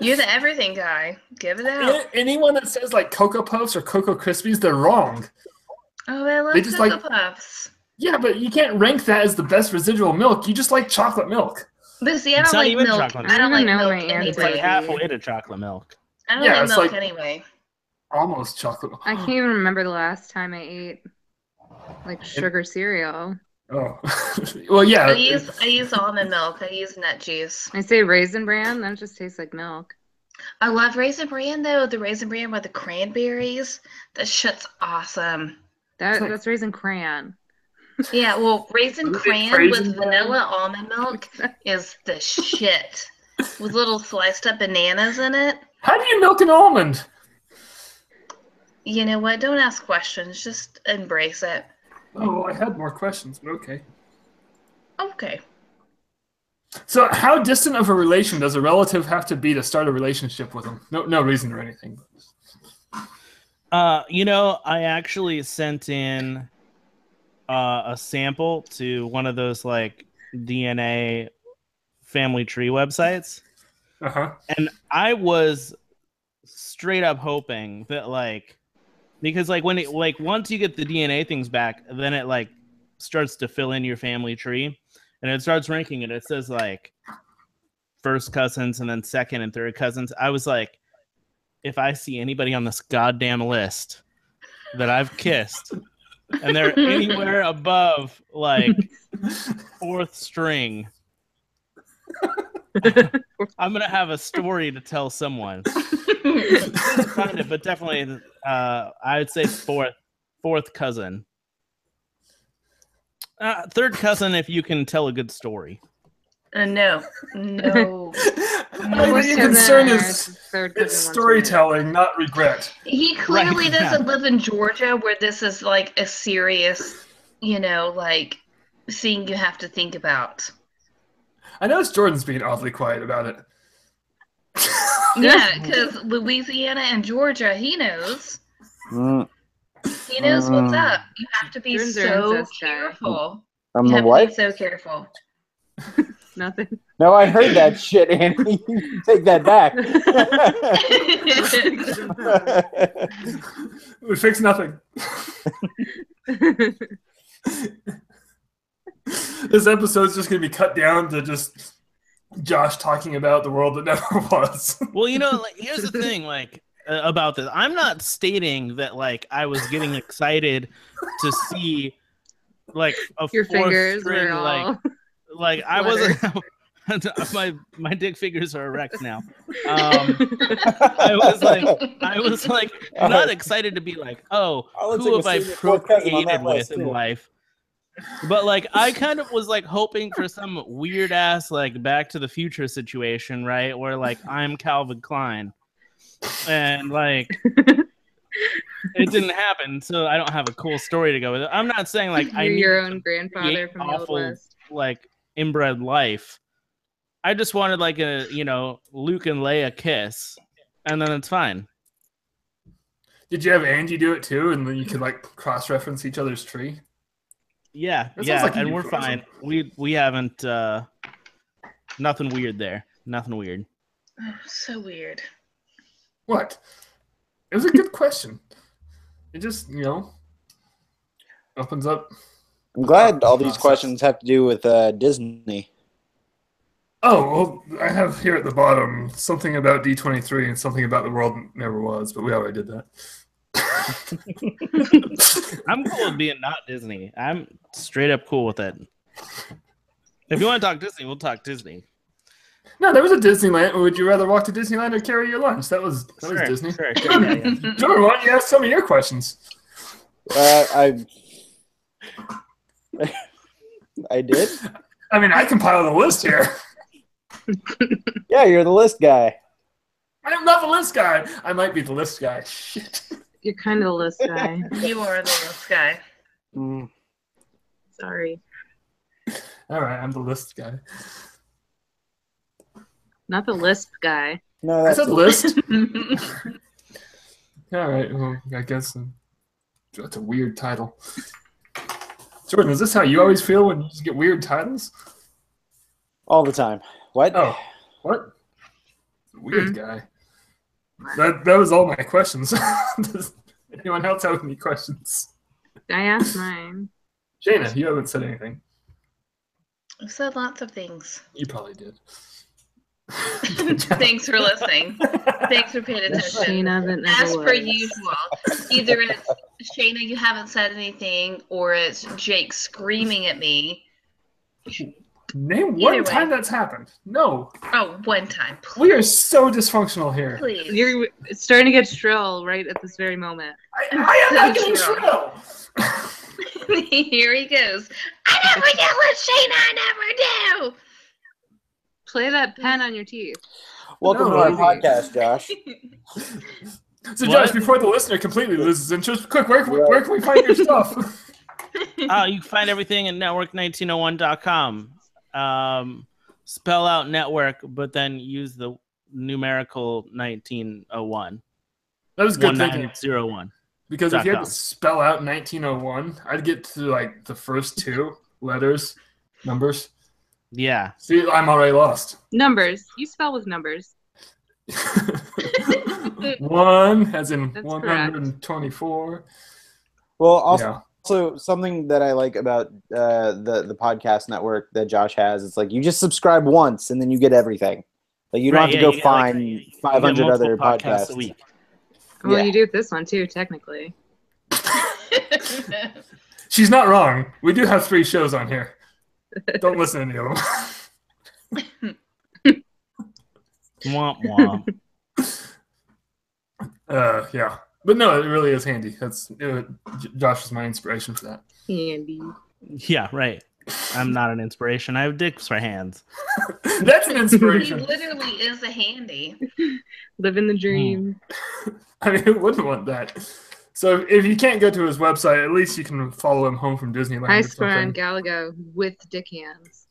[SPEAKER 2] You're the everything guy. Give it out.
[SPEAKER 1] Anyone that says like Cocoa Puffs or Cocoa Krispies, they're wrong.
[SPEAKER 2] Oh, I love
[SPEAKER 1] They just
[SPEAKER 2] Cocoa
[SPEAKER 1] like-
[SPEAKER 2] Puffs.
[SPEAKER 1] Yeah, but you can't rank that as the best residual milk. You just like chocolate milk.
[SPEAKER 2] But see, I
[SPEAKER 4] It's
[SPEAKER 2] don't
[SPEAKER 4] not
[SPEAKER 2] like
[SPEAKER 4] even
[SPEAKER 2] milk.
[SPEAKER 4] chocolate.
[SPEAKER 2] I don't
[SPEAKER 5] I
[SPEAKER 2] like
[SPEAKER 5] don't know
[SPEAKER 2] milk
[SPEAKER 5] my answer.
[SPEAKER 4] It's like
[SPEAKER 2] anyway.
[SPEAKER 4] halfway to chocolate milk.
[SPEAKER 2] I don't
[SPEAKER 1] Yeah,
[SPEAKER 2] like
[SPEAKER 1] it's
[SPEAKER 2] milk
[SPEAKER 1] like-
[SPEAKER 2] anyway.
[SPEAKER 1] Almost chocolate.
[SPEAKER 5] I can't even remember the last time I ate like sugar cereal.
[SPEAKER 1] Oh, well, yeah.
[SPEAKER 2] I use almond milk. I use nut juice.
[SPEAKER 5] I say Raisin Bran, that just tastes like milk.
[SPEAKER 2] I love Raisin Bran though. The Raisin Bran with the cranberries. That shit's awesome.
[SPEAKER 5] That's Raisin Cran.
[SPEAKER 2] Yeah, well, Raisin
[SPEAKER 1] Is it
[SPEAKER 2] Cran
[SPEAKER 1] Raisin
[SPEAKER 2] with
[SPEAKER 1] Bran?
[SPEAKER 2] vanilla almond milk is the shit. With little sliced up bananas in it.
[SPEAKER 1] How do you milk an almond?
[SPEAKER 2] You know what? Don't ask questions. Just embrace it.
[SPEAKER 1] Oh, I had more questions, but okay.
[SPEAKER 2] Okay.
[SPEAKER 1] So, how distant of a relation does a relative have to be to start a relationship with them? No reason or anything.
[SPEAKER 4] I actually sent in a sample to one of those like DNA family tree websites, and I was straight up hoping that because when it once you get the DNA things back, then it starts to fill in your family tree, and it starts ranking it. It says first cousins and then second and third cousins. I was like, if I see anybody on this goddamn list that I've kissed and they're anywhere above fourth string, I'm gonna have a story to tell someone. Find it, but definitely I would say fourth cousin. Third cousin if you can tell a good story.
[SPEAKER 2] No.
[SPEAKER 1] Your
[SPEAKER 5] Fourth
[SPEAKER 1] concern
[SPEAKER 5] cousin or
[SPEAKER 1] is
[SPEAKER 5] third
[SPEAKER 1] it's
[SPEAKER 5] cousin
[SPEAKER 1] storytelling, not regret.
[SPEAKER 2] He clearly
[SPEAKER 4] Right,
[SPEAKER 2] doesn't
[SPEAKER 4] yeah.
[SPEAKER 2] live in Georgia where this is a serious, thing you have to think about.
[SPEAKER 1] I noticed Jordan's being awfully quiet about it.
[SPEAKER 2] Yeah, because Louisiana and Georgia, he knows.
[SPEAKER 3] Mm,
[SPEAKER 2] He knows what's up. You have to be
[SPEAKER 5] Jordan's our
[SPEAKER 2] so
[SPEAKER 5] incest guy.
[SPEAKER 2] careful.
[SPEAKER 3] I'm
[SPEAKER 2] You
[SPEAKER 3] the
[SPEAKER 2] have to
[SPEAKER 3] what?
[SPEAKER 2] be so careful.
[SPEAKER 5] Nothing.
[SPEAKER 3] No, I heard that shit, Annie. Take that back.
[SPEAKER 1] We fix nothing. This episode's just going to be cut down to just Josh talking about the world that never was.
[SPEAKER 4] Well, here's the thing, about this. I'm not stating that I was getting excited to see a
[SPEAKER 5] Your
[SPEAKER 4] fourth
[SPEAKER 5] fingers
[SPEAKER 4] string,
[SPEAKER 5] were all
[SPEAKER 4] I wasn't. my dick fingers are erect now. I was not excited to be who have I procreated with in life? But I kind of was hoping for some weird ass Back to the Future situation, right? Where I'm Calvin Klein, and it didn't happen, so I don't have a cool story to go with it. I'm not saying I
[SPEAKER 5] You're
[SPEAKER 4] need
[SPEAKER 5] your
[SPEAKER 4] to
[SPEAKER 5] own grandfather
[SPEAKER 4] create
[SPEAKER 5] from the Old
[SPEAKER 4] awful
[SPEAKER 5] West.
[SPEAKER 4] inbred life. I just wanted a Luke and Leia kiss, and then it's fine.
[SPEAKER 1] Did you have Angie do it too, and then you could like cross-reference each other's tree?
[SPEAKER 4] Yeah,
[SPEAKER 1] That sounds
[SPEAKER 4] yeah,
[SPEAKER 1] like you
[SPEAKER 4] and
[SPEAKER 1] do
[SPEAKER 4] we're
[SPEAKER 1] Frozen.
[SPEAKER 4] fine. We haven't nothing weird there. Nothing weird.
[SPEAKER 2] Oh, so weird.
[SPEAKER 1] What? It was a good question. It just, opens up.
[SPEAKER 3] I'm glad all these
[SPEAKER 1] Process.
[SPEAKER 3] questions have to do with Disney.
[SPEAKER 1] Oh, well, I have here at the bottom something about D23 and something about the world never was, but we already did that.
[SPEAKER 4] I'm cool with being not Disney. I'm straight up cool with it. If you want to talk Disney, we'll talk Disney.
[SPEAKER 1] No, there was a Disneyland. Would you rather walk to Disneyland or carry your lunch? That was Disney.
[SPEAKER 4] Sure, yeah.
[SPEAKER 1] Jordan, why don't you ask some of your questions?
[SPEAKER 3] I did.
[SPEAKER 1] I mean, I compiled a list here.
[SPEAKER 3] Yeah, you're the list guy.
[SPEAKER 1] I'm not the list guy. I might be the list guy. Shit.
[SPEAKER 5] You're kind of the list guy.
[SPEAKER 2] You are the list guy.
[SPEAKER 3] Mm.
[SPEAKER 5] Sorry.
[SPEAKER 1] All right, I'm the list guy.
[SPEAKER 5] Not the lisp guy.
[SPEAKER 3] No,
[SPEAKER 1] I
[SPEAKER 3] that's
[SPEAKER 1] said list. All right, well, I guess that's a weird title. Jordan, is this how you always feel when you just get weird titles?
[SPEAKER 3] all the time. What?
[SPEAKER 1] Oh, what? Weird guy. That was all my questions. Does anyone else have any questions?
[SPEAKER 5] I asked mine.
[SPEAKER 1] Shayna, you haven't said anything.
[SPEAKER 2] I've said lots of things.
[SPEAKER 1] You probably did.
[SPEAKER 2] Thanks for listening. Thanks for paying attention.
[SPEAKER 5] Shayna that never
[SPEAKER 2] As per
[SPEAKER 5] was.
[SPEAKER 2] usual, either it's Shayna, you haven't said anything, or it's Jake screaming at me.
[SPEAKER 1] Name
[SPEAKER 2] Either
[SPEAKER 1] one
[SPEAKER 2] way.
[SPEAKER 1] time that's happened. No.
[SPEAKER 2] Oh, one time.
[SPEAKER 1] We are so dysfunctional here.
[SPEAKER 2] Please.
[SPEAKER 5] You're starting to get shrill right at this very moment.
[SPEAKER 1] I am not getting
[SPEAKER 2] So
[SPEAKER 1] shrill.
[SPEAKER 2] Here he goes. I never do what Shayna, I never do.
[SPEAKER 5] Play that pen on your teeth.
[SPEAKER 3] Welcome
[SPEAKER 1] No,
[SPEAKER 3] to our
[SPEAKER 1] really.
[SPEAKER 3] podcast, Josh.
[SPEAKER 1] So,
[SPEAKER 4] What?
[SPEAKER 1] Josh, before the listener completely loses interest, quick, where can we find your stuff?
[SPEAKER 4] You can find everything at network1901.com. Spell out network, but then use the numerical 1901.
[SPEAKER 1] That was good thinking.
[SPEAKER 4] 1901.
[SPEAKER 1] Because if you had
[SPEAKER 4] .com.
[SPEAKER 1] to spell out 1901, I'd get to like the first two letters, numbers.
[SPEAKER 4] Yeah.
[SPEAKER 1] See, I'm already lost.
[SPEAKER 5] Numbers. You spell with numbers.
[SPEAKER 1] One, as in
[SPEAKER 5] That's
[SPEAKER 1] 124.
[SPEAKER 3] Well, also,
[SPEAKER 1] Yeah.
[SPEAKER 3] also something that I like about the podcast network that Josh has, it's like you just subscribe once and then you get everything. Like you don't have to go
[SPEAKER 4] you get, like,
[SPEAKER 3] find
[SPEAKER 4] you get
[SPEAKER 3] 500
[SPEAKER 4] multiple
[SPEAKER 3] other podcasts.
[SPEAKER 4] a week.
[SPEAKER 5] Well,
[SPEAKER 3] Yeah.
[SPEAKER 5] you do with this one too, technically.
[SPEAKER 1] She's not wrong. We do have 3 shows on here. Don't listen to any of them.
[SPEAKER 4] Womp womp.
[SPEAKER 1] Yeah. But no, it really is handy. Josh was my inspiration for that.
[SPEAKER 5] Handy.
[SPEAKER 4] Yeah, right. I'm not an inspiration. I have dicks for hands.
[SPEAKER 1] That's an
[SPEAKER 2] He
[SPEAKER 1] inspiration.
[SPEAKER 2] literally is a handy.
[SPEAKER 5] Living the dream.
[SPEAKER 1] I mean, who wouldn't want that? So if you can't go to his website, at least you can follow him home from Disneyland.
[SPEAKER 5] High
[SPEAKER 1] or
[SPEAKER 5] score on
[SPEAKER 1] something.
[SPEAKER 5] Galaga with dick hands.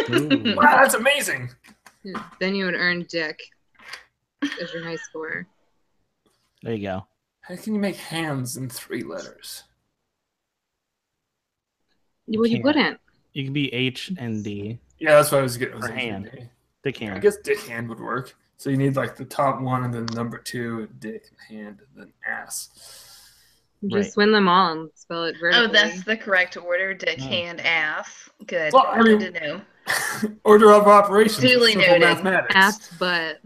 [SPEAKER 4] Ooh.
[SPEAKER 1] Wow, that's amazing.
[SPEAKER 5] Then you would earn dick as your high score.
[SPEAKER 4] There you go.
[SPEAKER 1] How can you make hands in 3 letters?
[SPEAKER 5] Well, you
[SPEAKER 4] can't.
[SPEAKER 5] wouldn't.
[SPEAKER 4] You can be H and D.
[SPEAKER 1] Yeah, that's what I was getting.
[SPEAKER 4] For hand. Dick
[SPEAKER 1] I
[SPEAKER 4] hand.
[SPEAKER 1] guess dick hand would work. So you need like the top one and then number 2, and dick and hand, and then ass.
[SPEAKER 5] Just win them all and spell it vertically.
[SPEAKER 2] Oh, that's the correct order. Dick, hand, ass. Good.
[SPEAKER 1] Well, I mean-
[SPEAKER 2] Good to know.
[SPEAKER 1] Order of operations.
[SPEAKER 2] Duly
[SPEAKER 1] Simple
[SPEAKER 2] noted.
[SPEAKER 1] mathematics.
[SPEAKER 5] ass butt.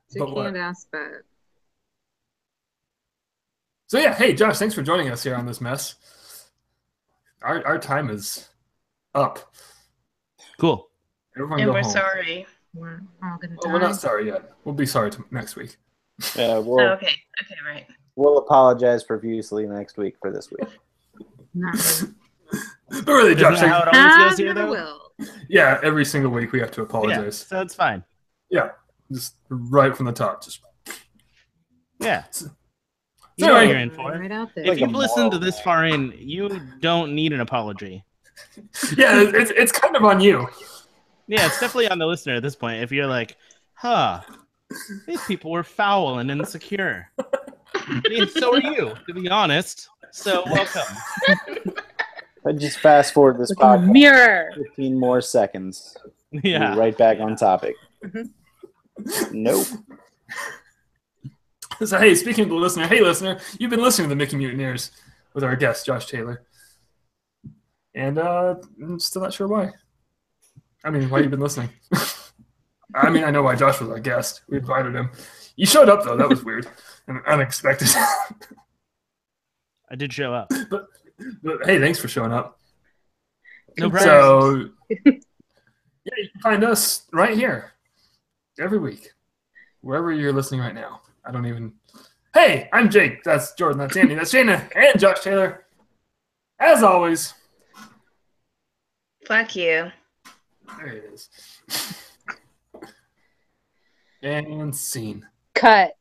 [SPEAKER 5] Dick
[SPEAKER 1] But what?
[SPEAKER 5] hand, ass butt.
[SPEAKER 1] So yeah, hey Josh, thanks for joining us here on this mess. Our time is up.
[SPEAKER 4] Cool.
[SPEAKER 1] Everyone
[SPEAKER 2] And
[SPEAKER 1] go
[SPEAKER 2] we're
[SPEAKER 1] home.
[SPEAKER 2] sorry.
[SPEAKER 5] We're all gonna
[SPEAKER 1] Oh, we're
[SPEAKER 5] die.
[SPEAKER 1] not sorry yet. We'll be sorry next week.
[SPEAKER 3] Yeah,
[SPEAKER 2] Oh,
[SPEAKER 3] we'll,
[SPEAKER 2] okay. Okay, right.
[SPEAKER 3] we'll apologize profusely next week for this week.
[SPEAKER 5] Not really.
[SPEAKER 1] But really,
[SPEAKER 4] Isn't
[SPEAKER 1] Josh,
[SPEAKER 4] that how it
[SPEAKER 1] thank-
[SPEAKER 4] always
[SPEAKER 5] I
[SPEAKER 4] goes here,
[SPEAKER 5] never
[SPEAKER 4] though?
[SPEAKER 5] will.
[SPEAKER 1] yeah, every single week we have to
[SPEAKER 4] Yeah,
[SPEAKER 1] apologize.
[SPEAKER 4] so it's fine.
[SPEAKER 1] Yeah, just right from the top. Just
[SPEAKER 4] Yeah.
[SPEAKER 1] So
[SPEAKER 4] You know what
[SPEAKER 1] anyway-
[SPEAKER 4] you're in for.
[SPEAKER 5] Right out there.
[SPEAKER 4] If
[SPEAKER 3] Like
[SPEAKER 4] you've
[SPEAKER 3] a
[SPEAKER 4] listened to
[SPEAKER 3] moral
[SPEAKER 4] this far in, you don't need an apology.
[SPEAKER 1] yeah, it's kind of on you.
[SPEAKER 4] Yeah, it's definitely on the listener at this point. If you're like, huh, These people were foul and insecure. I mean, so are you, to be honest. So welcome.
[SPEAKER 3] I just fast forward this
[SPEAKER 5] Look in the
[SPEAKER 3] podcast
[SPEAKER 5] mirror.
[SPEAKER 3] 15 more seconds.
[SPEAKER 4] Yeah.
[SPEAKER 3] We're right back on topic.
[SPEAKER 5] Mhm.
[SPEAKER 3] Nope.
[SPEAKER 1] So, hey, speaking of the listener, hey, listener, you've been listening to the Mickey Mutineers with our guest, Josh Taylor. And I'm still not sure why. I mean, why you've been listening. I mean, I know why Josh was our guest. We invited him. You showed up, though. That was weird and unexpected.
[SPEAKER 4] I did show up.
[SPEAKER 1] But hey, thanks for showing up.
[SPEAKER 4] No problem.
[SPEAKER 1] So, yeah, you can find us right here every week, wherever you're listening right now. I don't even. Hey, I'm Jake. That's Jordan. That's Andy. That's Shayna. And Josh Taylor. As always.
[SPEAKER 2] Fuck you.
[SPEAKER 1] There it is. And scene.
[SPEAKER 5] Cut.